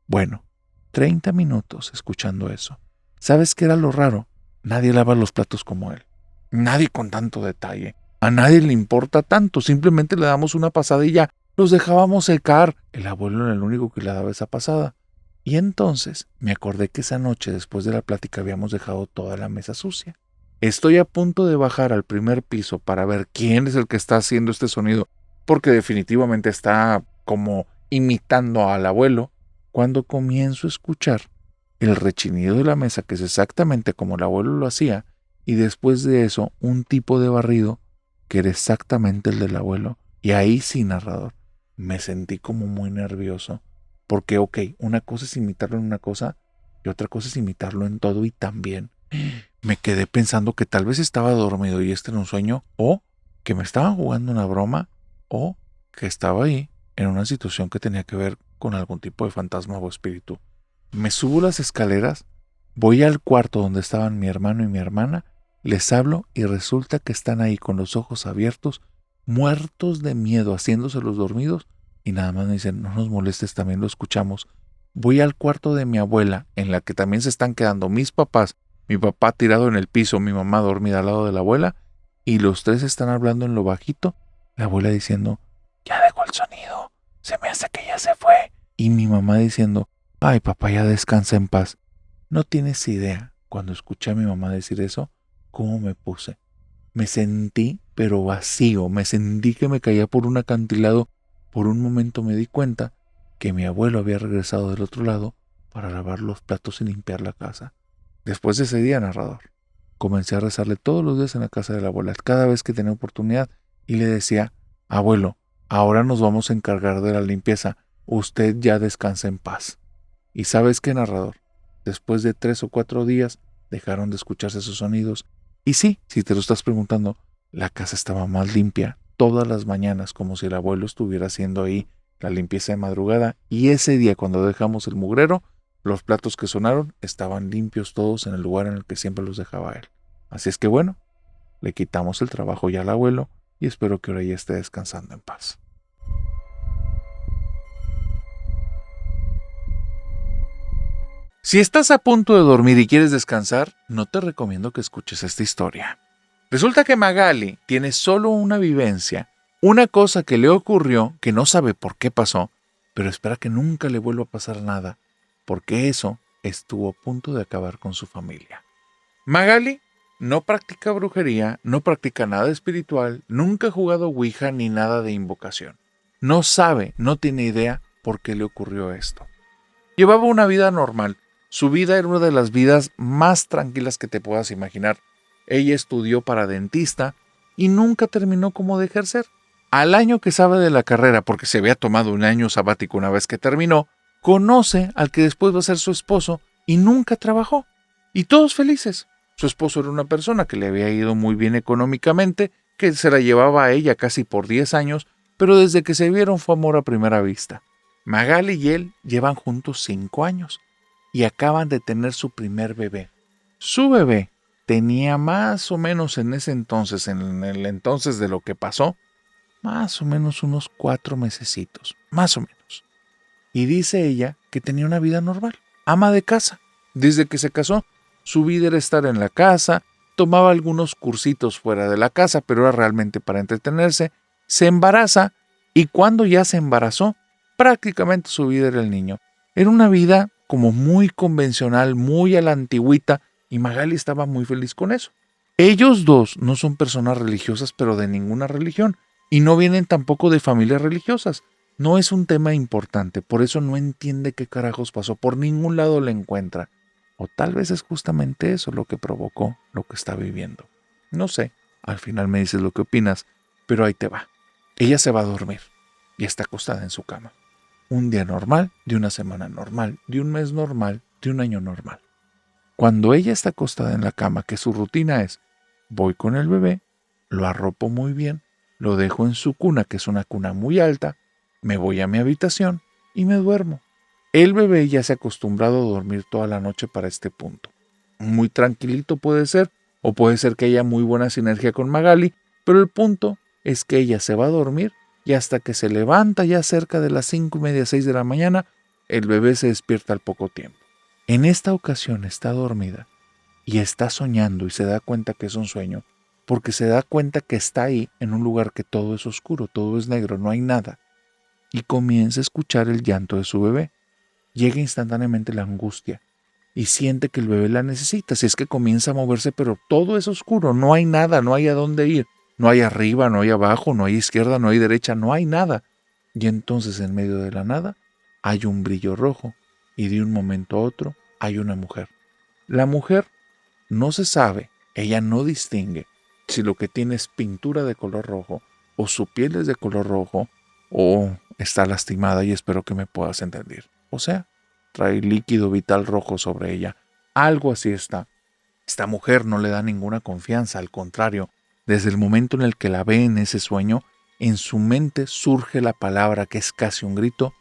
Bueno, 30 minutos escuchando eso. ¿Sabes qué era lo raro? Nadie lava los platos como él. Nadie con tanto detalle. A nadie le importa tanto. Simplemente le damos una pasada y ya. Los dejábamos secar. El abuelo era el único que le daba esa pasada. Y entonces me acordé que esa noche, después de la plática, habíamos dejado toda la mesa sucia. Estoy a punto de bajar al primer piso para ver quién es el que está haciendo este sonido, porque definitivamente está como imitando al abuelo, cuando comienzo a escuchar el rechinido de la mesa, que es exactamente como el abuelo lo hacía, y después de eso un tipo de barrido que era exactamente el del abuelo. Y ahí sí, narrador, me sentí como muy nervioso, porque ok, una cosa es imitarlo en una cosa y otra cosa es imitarlo en todo. Y también me quedé pensando que tal vez estaba dormido y este era un sueño, o que me estaban jugando una broma, o que estaba ahí en una situación que tenía que ver con algún tipo de fantasma o espíritu. Me subo las escaleras, voy al cuarto donde estaban mi hermano y mi hermana, les hablo y resulta que están ahí con los ojos abiertos, muertos de miedo, haciéndose los dormidos, y nada más me dicen, no nos molestes, también lo escuchamos. Voy al cuarto de mi abuela, en la que también se están quedando mis papás, mi papá tirado en el piso, mi mamá dormida al lado de la abuela, y los tres están hablando en lo bajito, la abuela diciendo, ya dejó el sonido, se me hace que ya se fue, y mi mamá diciendo, ay papá, ya descansa en paz. No tienes idea, cuando escuché a mi mamá decir eso, cómo me puse. Me sentí, pero vacío, me sentí que me caía por un acantilado. Por un momento me di cuenta que mi abuelo había regresado del otro lado para lavar los platos y limpiar la casa. Después de ese día, narrador, comencé a rezarle todos los días en la casa de la abuela, cada vez que tenía oportunidad, y le decía, abuelo, ahora nos vamos a encargar de la limpieza, usted ya descansa en paz. ¿Y sabes qué, narrador? Después de 3 o 4 días dejaron de escucharse esos sonidos. Y sí, si te lo estás preguntando, la casa estaba más limpia todas las mañanas, como si el abuelo estuviera haciendo ahí la limpieza de madrugada. Y ese día, cuando dejamos el mugrero, los platos que sonaron estaban limpios todos en el lugar en el que siempre los dejaba él. Así es que bueno, le quitamos el trabajo ya al abuelo y espero que ahora ya esté descansando en paz. Si estás a punto de dormir y quieres descansar, no te recomiendo que escuches esta historia. Resulta que Magali tiene solo una vivencia, una cosa que le ocurrió que no sabe por qué pasó, pero espera que nunca le vuelva a pasar nada, porque eso estuvo a punto de acabar con su familia. Magali no practica brujería, no practica nada espiritual, nunca ha jugado Ouija ni nada de invocación. No sabe, no tiene idea por qué le ocurrió esto. Llevaba una vida normal. Su vida era una de las vidas más tranquilas que te puedas imaginar. Ella estudió para dentista y nunca terminó como de ejercer. Al año que sabe de la carrera, porque se había tomado un año sabático una vez que terminó, conoce al que después va a ser su esposo y nunca trabajó. Y todos felices. Su esposo era una persona que le había ido muy bien económicamente, que se la llevaba a ella casi por 10 años, pero desde que se vieron fue amor a primera vista. Magali y él llevan juntos 5 años. Y acaban de tener su primer bebé. Su bebé tenía más o menos en ese entonces, en el entonces de lo que pasó, más o menos unos 4 mesecitos, más o menos. Y dice ella que tenía una vida normal, ama de casa. Desde que se casó, su vida era estar en la casa, tomaba algunos cursitos fuera de la casa, pero era realmente para entretenerse. Se embaraza y cuando ya se embarazó, prácticamente su vida era el niño. Era una vida como muy convencional, muy a la antigüita, y Magali estaba muy feliz con eso. Ellos dos no son personas religiosas, pero de ninguna religión. Y no vienen tampoco de familias religiosas. No es un tema importante, por eso no entiende qué carajos pasó, por ningún lado le encuentra. O tal vez es justamente eso lo que provocó lo que está viviendo. No sé, al final me dices lo que opinas, pero ahí te va. Ella se va a dormir y está acostada en su cama. Un día normal, de una semana normal, de un mes normal, de un año normal. Cuando ella está acostada en la cama, que su rutina es, voy con el bebé, lo arropo muy bien, lo dejo en su cuna, que es una cuna muy alta, me voy a mi habitación y me duermo. El bebé ya se ha acostumbrado a dormir toda la noche para este punto. Muy tranquilito puede ser, o puede ser que haya muy buena sinergia con Magali, pero el punto es que ella se va a dormir y hasta que se levanta ya cerca de las 5:30, 6 de la mañana, el bebé se despierta al poco tiempo. En esta ocasión está dormida y está soñando y se da cuenta que es un sueño, porque se da cuenta que está ahí en un lugar que todo es oscuro, todo es negro, no hay nada. Y comienza a escuchar el llanto de su bebé. Llega instantáneamente la angustia y siente que el bebé la necesita. Si es que comienza a moverse, pero todo es oscuro, no hay nada, no hay a dónde ir. No hay arriba, no hay abajo, no hay izquierda, no hay derecha, no hay nada. Y entonces en medio de la nada hay un brillo rojo y de un momento a otro hay una mujer. La mujer no se sabe, ella no distingue si lo que tiene es pintura de color rojo o su piel es de color rojo o está lastimada y espero que me puedas entender. O sea, trae líquido vital rojo sobre ella. Algo así está. Esta mujer no le da ninguna confianza, al contrario, desde el momento en el que la ve en ese sueño, en su mente surge la palabra que es casi un grito,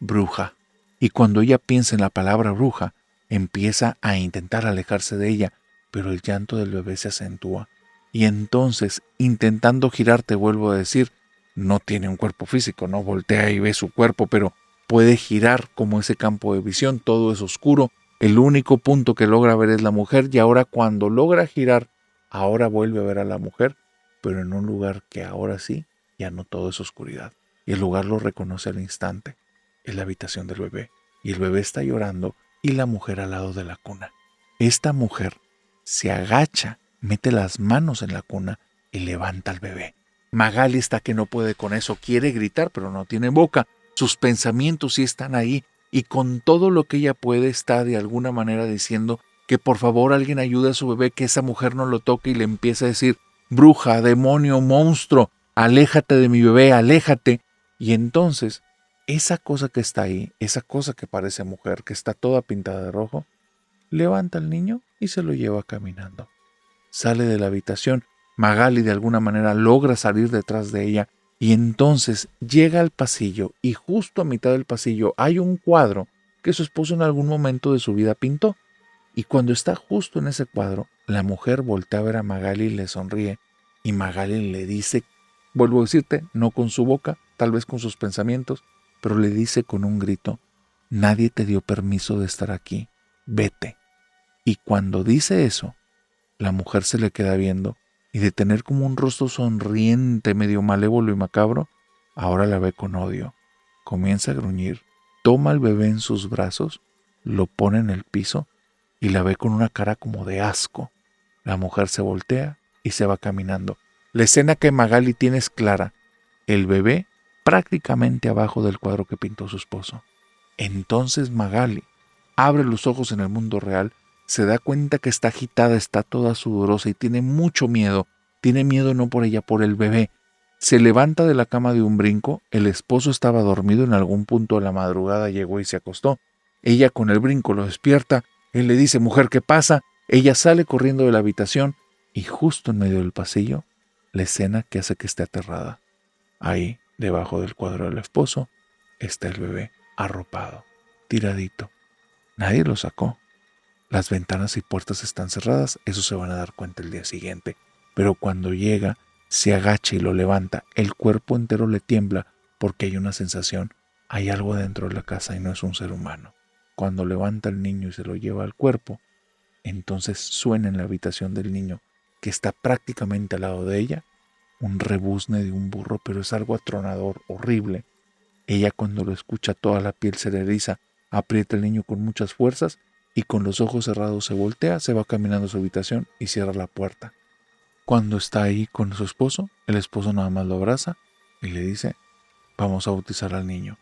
bruja. Y cuando ella piensa en la palabra bruja, empieza a intentar alejarse de ella, pero el llanto del bebé se acentúa. Y entonces, intentando girar, te vuelvo a decir, no tiene un cuerpo físico, no voltea y ve su cuerpo, pero puede girar como ese campo de visión, todo es oscuro, el único punto que logra ver es la mujer y ahora cuando logra girar, ahora vuelve a ver a la mujer, pero en un lugar que ahora sí, ya no todo es oscuridad. Y el lugar lo reconoce al instante, es la habitación del bebé, y el bebé está llorando y la mujer al lado de la cuna. Esta mujer se agacha, mete las manos en la cuna y levanta al bebé. Magali está que no puede con eso, quiere gritar pero no tiene boca, sus pensamientos sí están ahí y con todo lo que ella puede está de alguna manera diciendo que por favor alguien ayude a su bebé, que esa mujer no lo toque y le empieza a decir, bruja, demonio, monstruo, aléjate de mi bebé, aléjate. Y entonces esa cosa que está ahí, esa cosa que parece mujer, que está toda pintada de rojo, levanta al niño y se lo lleva caminando. Sale de la habitación, Magali de alguna manera logra salir detrás de ella y entonces llega al pasillo y justo a mitad del pasillo hay un cuadro que su esposo en algún momento de su vida pintó. Y cuando está justo en ese cuadro, la mujer voltea a ver a Magali y le sonríe y Magali le dice, vuelvo a decirte, no con su boca, tal vez con sus pensamientos, pero le dice con un grito, nadie te dio permiso de estar aquí, vete. Y cuando dice eso, la mujer se le queda viendo y de tener como un rostro sonriente, medio malévolo y macabro, ahora la ve con odio. Comienza a gruñir, toma al bebé en sus brazos, lo pone en el piso y la ve con una cara como de asco. La mujer se voltea y se va caminando. La escena que Magali tiene es clara, el bebé prácticamente abajo del cuadro que pintó su esposo. Entonces Magali abre los ojos en el mundo real, se da cuenta que está agitada, está toda sudorosa y tiene mucho miedo. Tiene miedo no por ella, por el bebé. Se levanta de la cama de un brinco, el esposo estaba dormido en algún punto de la madrugada, llegó y se acostó. Ella con el brinco lo despierta, él le dice, mujer, ¿qué pasa? Ella sale corriendo de la habitación y justo en medio del pasillo, la escena que hace que esté aterrada. Ahí, debajo del cuadro del esposo, está el bebé, arropado, tiradito. Nadie lo sacó. Las ventanas y puertas están cerradas, eso se van a dar cuenta el día siguiente. Pero cuando llega, se agacha y lo levanta, el cuerpo entero le tiembla porque hay una sensación, hay algo dentro de la casa y no es un ser humano. Cuando levanta al niño y se lo lleva al cuerpo, entonces suena en la habitación del niño, que está prácticamente al lado de ella, un rebuzne de un burro, pero es algo atronador, horrible. Ella cuando lo escucha toda la piel se le eriza, aprieta al niño con muchas fuerzas y con los ojos cerrados se voltea, se va caminando a su habitación y cierra la puerta. Cuando está ahí con su esposo, el esposo nada más lo abraza y le dice, vamos a bautizar al niño.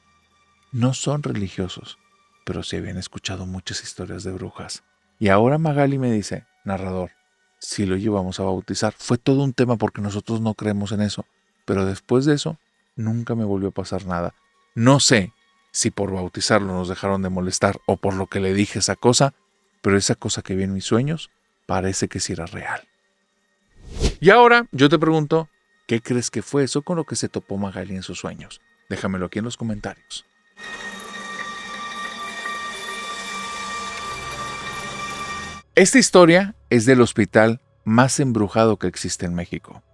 No son religiosos, pero sí habían escuchado muchas historias de brujas. Y ahora Magali me dice, narrador, si lo llevamos a bautizar. Fue todo un tema porque nosotros no creemos en eso, pero después de eso nunca me volvió a pasar nada. No sé si por bautizarlo nos dejaron de molestar o por lo que le dije esa cosa, pero esa cosa que vi en mis sueños parece que sí era real. Y ahora yo te pregunto, ¿qué crees que fue eso con lo que se topó Magali en sus sueños? Déjamelo aquí en los comentarios. Esta historia es del hospital más embrujado que existe en México.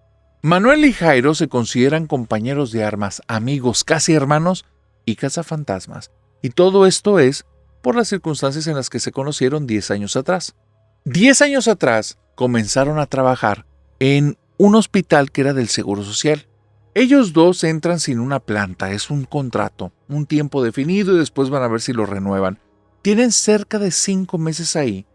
Manuel y Jairo se consideran compañeros de armas, amigos, casi hermanos y cazafantasmas. Y todo esto es por las circunstancias en las que se conocieron 10 años atrás. 10 años atrás comenzaron a trabajar en un hospital que era del Seguro Social. Ellos dos entran sin una planta, es un contrato, un tiempo definido y después van a ver si lo renuevan. Tienen cerca de 5 meses ahí,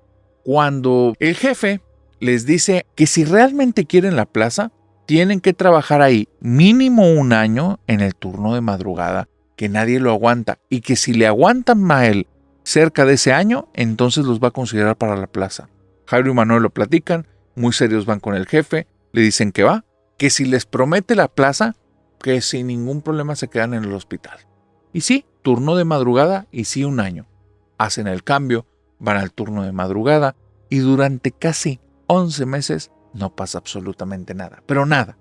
cuando el jefe les dice que si realmente quieren la plaza, tienen que trabajar ahí mínimo 1 año en el turno de madrugada, que nadie lo aguanta, y que si le aguantan a él cerca de ese año, entonces los va a considerar para la plaza. Jairo y Manuel lo platican, muy serios van con el jefe, le dicen que va, que si les promete la plaza, que sin ningún problema se quedan en el hospital. Y sí, turno de madrugada y sí 1 año. Hacen el cambio, van al turno de madrugada y durante casi 11 meses no pasa absolutamente nada, pero nada,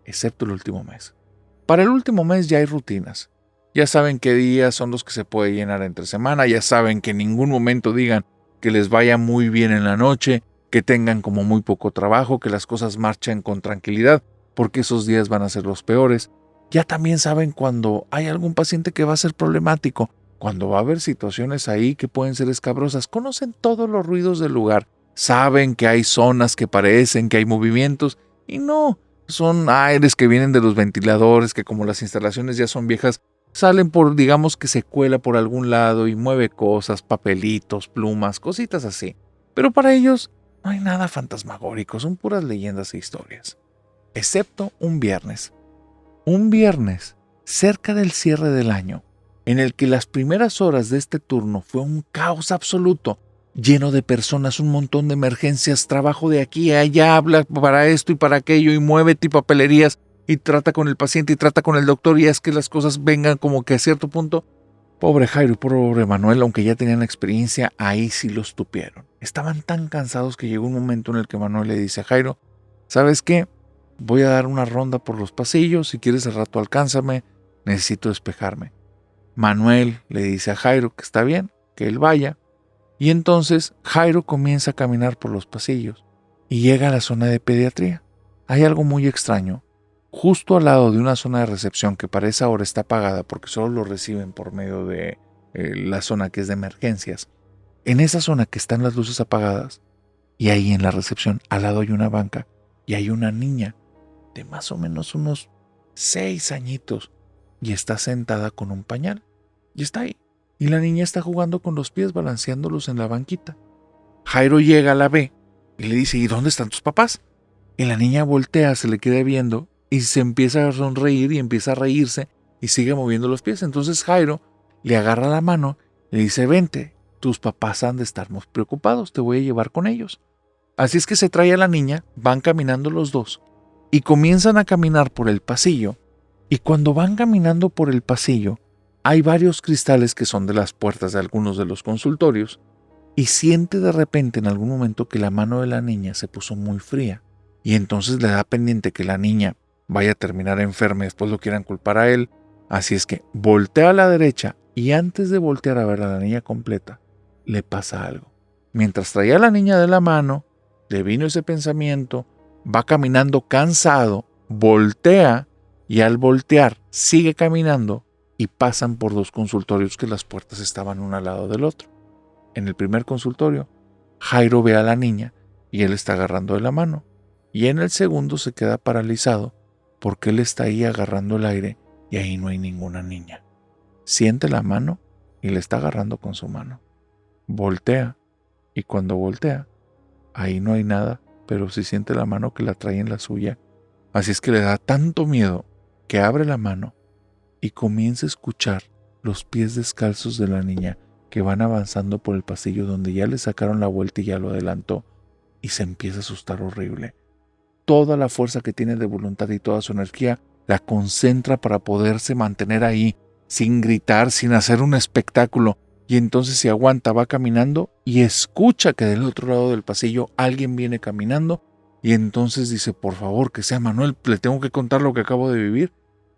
excepto el último mes. Para el último mes ya hay rutinas. Ya saben qué días son los que se puede llenar entre semana, ya saben que en ningún momento digan que les vaya muy bien en la noche, que tengan como muy poco trabajo, que las cosas marchen con tranquilidad, porque esos días van a ser los peores. Ya también saben cuando hay algún paciente que va a ser problemático, cuando va a haber situaciones ahí que pueden ser escabrosas. Conocen todos los ruidos del lugar, saben que hay zonas que parecen que hay movimientos y no, son aires que vienen de los ventiladores que como las instalaciones ya son viejas, salen por, digamos que se cuela por algún lado y mueve cosas, papelitos, plumas, cositas así. Pero para ellos no hay nada fantasmagórico, son puras leyendas e historias. Excepto un viernes. Un viernes, cerca del cierre del año, en el que las primeras horas de este turno fue un caos absoluto, lleno de personas, un montón de emergencias, trabajo de aquí a allá, habla para esto y para aquello y muévete y papelerías y trata con el paciente y trata con el doctor y es que las cosas vengan como que a cierto punto. Pobre Jairo y pobre Manuel, aunque ya tenían experiencia, ahí sí los tupieron. Estaban tan cansados que llegó un momento en el que Manuel le dice a Jairo, ¿sabes qué? Voy a dar una ronda por los pasillos, si quieres al rato alcánzame, necesito despejarme. Manuel le dice a Jairo que está bien, que él vaya, y entonces Jairo comienza a caminar por los pasillos y llega a la zona de pediatría. Hay algo muy extraño. Justo al lado de una zona de recepción que para esa hora está apagada porque solo lo reciben por medio de la zona que es de emergencias. En esa zona que están las luces apagadas y ahí en la recepción al lado hay una banca y hay una niña de más o menos unos 6 añitos y está sentada con un pañal y está ahí. Y la niña está jugando con los pies balanceándolos en la banquita. Jairo llega, la ve y le dice, ¿y dónde están tus papás? Y la niña voltea, se le queda viendo y se empieza a sonreír y empieza a reírse y sigue moviendo los pies. Entonces Jairo le agarra la mano y le dice, vente, tus papás han de estar muy preocupados, te voy a llevar con ellos. Así es que se trae a la niña, van caminando los dos y comienzan a caminar por el pasillo. Y cuando van caminando por el pasillo, hay varios cristales que son de las puertas de algunos de los consultorios y siente de repente en algún momento que la mano de la niña se puso muy fría. Y entonces le da pendiente que la niña vaya a terminar enferma y después lo quieran culpar a él. Así es que voltea a la derecha y antes de voltear a ver a la niña completa, le pasa algo. Mientras traía a la niña de la mano, le vino ese pensamiento, va caminando cansado, voltea y al voltear sigue caminando y pasan por 2 consultorios que las puertas estaban uno al lado del otro. En el primer consultorio, Jairo ve a la niña y él está agarrando de la mano. Y en el segundo se queda paralizado porque él está ahí agarrando el aire y ahí no hay ninguna niña. Siente la mano y le está agarrando con su mano. Voltea y cuando voltea, ahí no hay nada, pero sí siente la mano que la trae en la suya. Así es que le da tanto miedo que abre la mano y comienza a escuchar los pies descalzos de la niña que van avanzando por el pasillo donde ya le sacaron la vuelta y ya lo adelantó, y se empieza a asustar horrible. Toda la fuerza que tiene de voluntad y toda su energía la concentra para poderse mantener ahí, sin gritar, sin hacer un espectáculo, y entonces se aguanta, va caminando y escucha que del otro lado del pasillo alguien viene caminando, y entonces dice, por favor, que sea Manuel, le tengo que contar lo que acabo de vivir.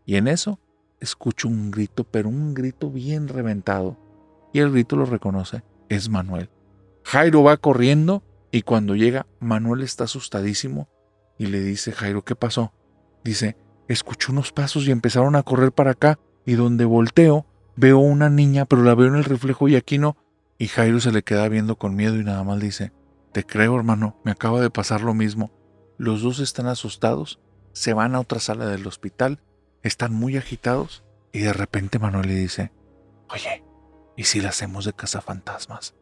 Y en eso escucho un grito, pero un grito bien reventado, y el grito lo reconoce, es Manuel. Jairo va corriendo y cuando llega, Manuel está asustadísimo y le dice, Jairo, ¿qué pasó? Dice, escuché unos pasos y empezaron a correr para acá, y donde volteo veo una niña, pero la veo en el reflejo y aquí no. Y Jairo se le queda viendo con miedo y nada más dice, te creo, hermano, me acaba de pasar lo mismo. Los dos están asustados, se van a otra sala del hospital, están muy agitados, y de repente Manuel le dice, oye, ¿y si la hacemos de cazafantasmas?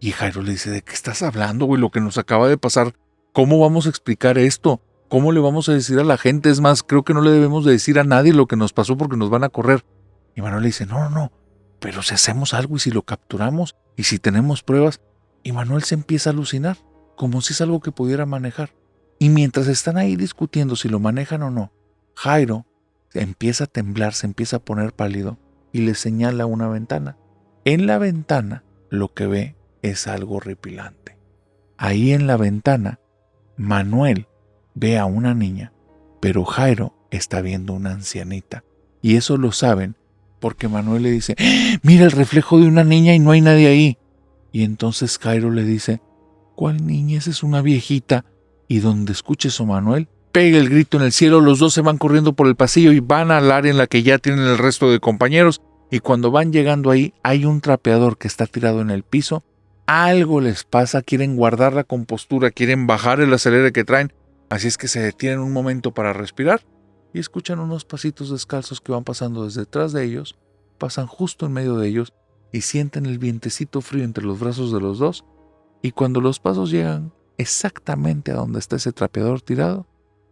Y Jairo le dice, ¿de qué estás hablando, güey? Lo que nos acaba de pasar, ¿cómo vamos a explicar esto? ¿Cómo le vamos a decir a la gente? Es más, creo que no le debemos de decir a nadie lo que nos pasó porque nos van a correr. Y Manuel le dice, no, pero si hacemos algo y si lo capturamos y si tenemos pruebas. Y Manuel se empieza a alucinar, como si es algo que pudiera manejar. Y mientras están ahí discutiendo si lo manejan o no, Jairo empieza a temblar, se empieza a poner pálido y le señala una ventana. En la ventana lo que ve es algo horripilante. Ahí en la ventana, Manuel ve a una niña, pero Jairo está viendo una ancianita. Y eso lo saben porque Manuel le dice, mira el reflejo de una niña y no hay nadie ahí. Y entonces Jairo le dice, ¿cuál niña? Esa es una viejita. Y donde escuche eso Manuel, pega el grito en el cielo, los dos se van corriendo por el pasillo y van al área en la que ya tienen el resto de compañeros. Y cuando van llegando ahí, hay un trapeador que está tirado en el piso. Algo les pasa, quieren guardar la compostura, quieren bajar el acelere que traen, así es que se detienen un momento para respirar y escuchan unos pasitos descalzos que van pasando desde detrás de ellos, pasan justo en medio de ellos y sienten el vientecito frío entre los brazos de los dos, y cuando los pasos llegan exactamente a donde está ese trapeador tirado,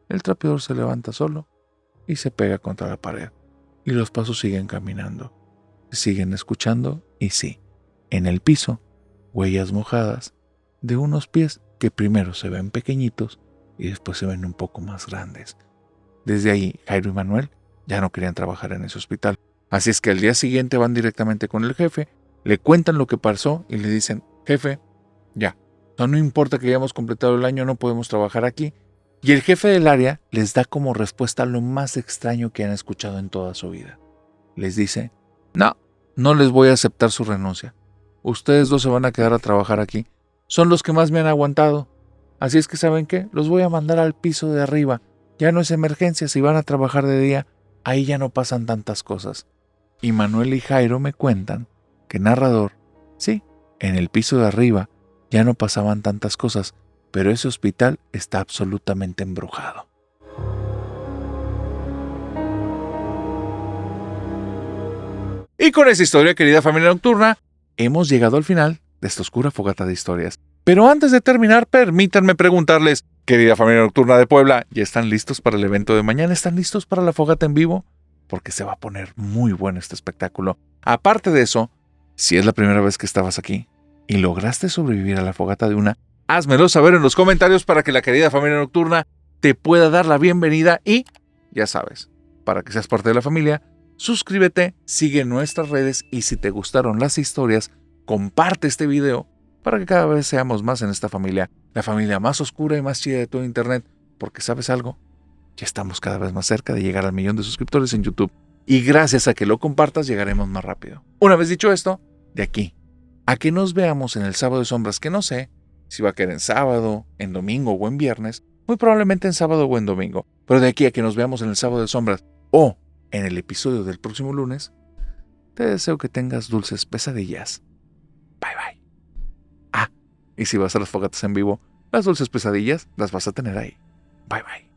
el trapeador se levanta solo y se pega contra la pared, y los pasos siguen caminando, siguen escuchando y sí, en el piso, huellas mojadas de unos pies que primero se ven pequeñitos y después se ven un poco más grandes. Desde ahí, Jairo y Manuel ya no querían trabajar en ese hospital. Así es que al día siguiente van directamente con el jefe, le cuentan lo que pasó y le dicen, jefe, ya, no importa que hayamos completado el año, no podemos trabajar aquí. Y el jefe del área les da como respuesta lo más extraño que han escuchado en toda su vida. Les dice, no les voy a aceptar su renuncia. Ustedes dos se van a quedar a trabajar aquí. Son los que más me han aguantado. Así es que, ¿saben qué? Los voy a mandar al piso de arriba. Ya no es emergencia, si van a trabajar de día, ahí ya no pasan tantas cosas. Y Manuel y Jairo me cuentan que narrador, sí, en el piso de arriba ya no pasaban tantas cosas, pero ese hospital está absolutamente embrujado. Y con esa historia, querida familia nocturna, hemos llegado al final de esta oscura fogata de historias. Pero antes de terminar, permítanme preguntarles, querida familia nocturna de Puebla, ¿ya están listos para el evento de mañana? ¿Están listos para la fogata en vivo? Porque se va a poner muy bueno este espectáculo. Aparte de eso, si es la primera vez que estabas aquí y lograste sobrevivir a la fogata de una, házmelo saber en los comentarios para que la querida familia nocturna te pueda dar la bienvenida y, ya sabes, para que seas parte de la familia, suscríbete, sigue nuestras redes y si te gustaron las historias, comparte este video para que cada vez seamos más en esta familia, la familia más oscura y más chida de todo internet, porque ¿sabes algo? Ya estamos cada vez más cerca de llegar al 1,000,000 de suscriptores en YouTube y gracias a que lo compartas llegaremos más rápido. Una vez dicho esto, de aquí a que nos veamos en el Sábado de Sombras, que no sé si va a caer en sábado, en domingo o en viernes, muy probablemente en sábado o en domingo, pero de aquí a que nos veamos en el Sábado de Sombras o en el episodio del próximo lunes, te deseo que tengas dulces pesadillas. Bye bye. Y si vas a las fogatas en vivo, las dulces pesadillas las vas a tener ahí. Bye bye.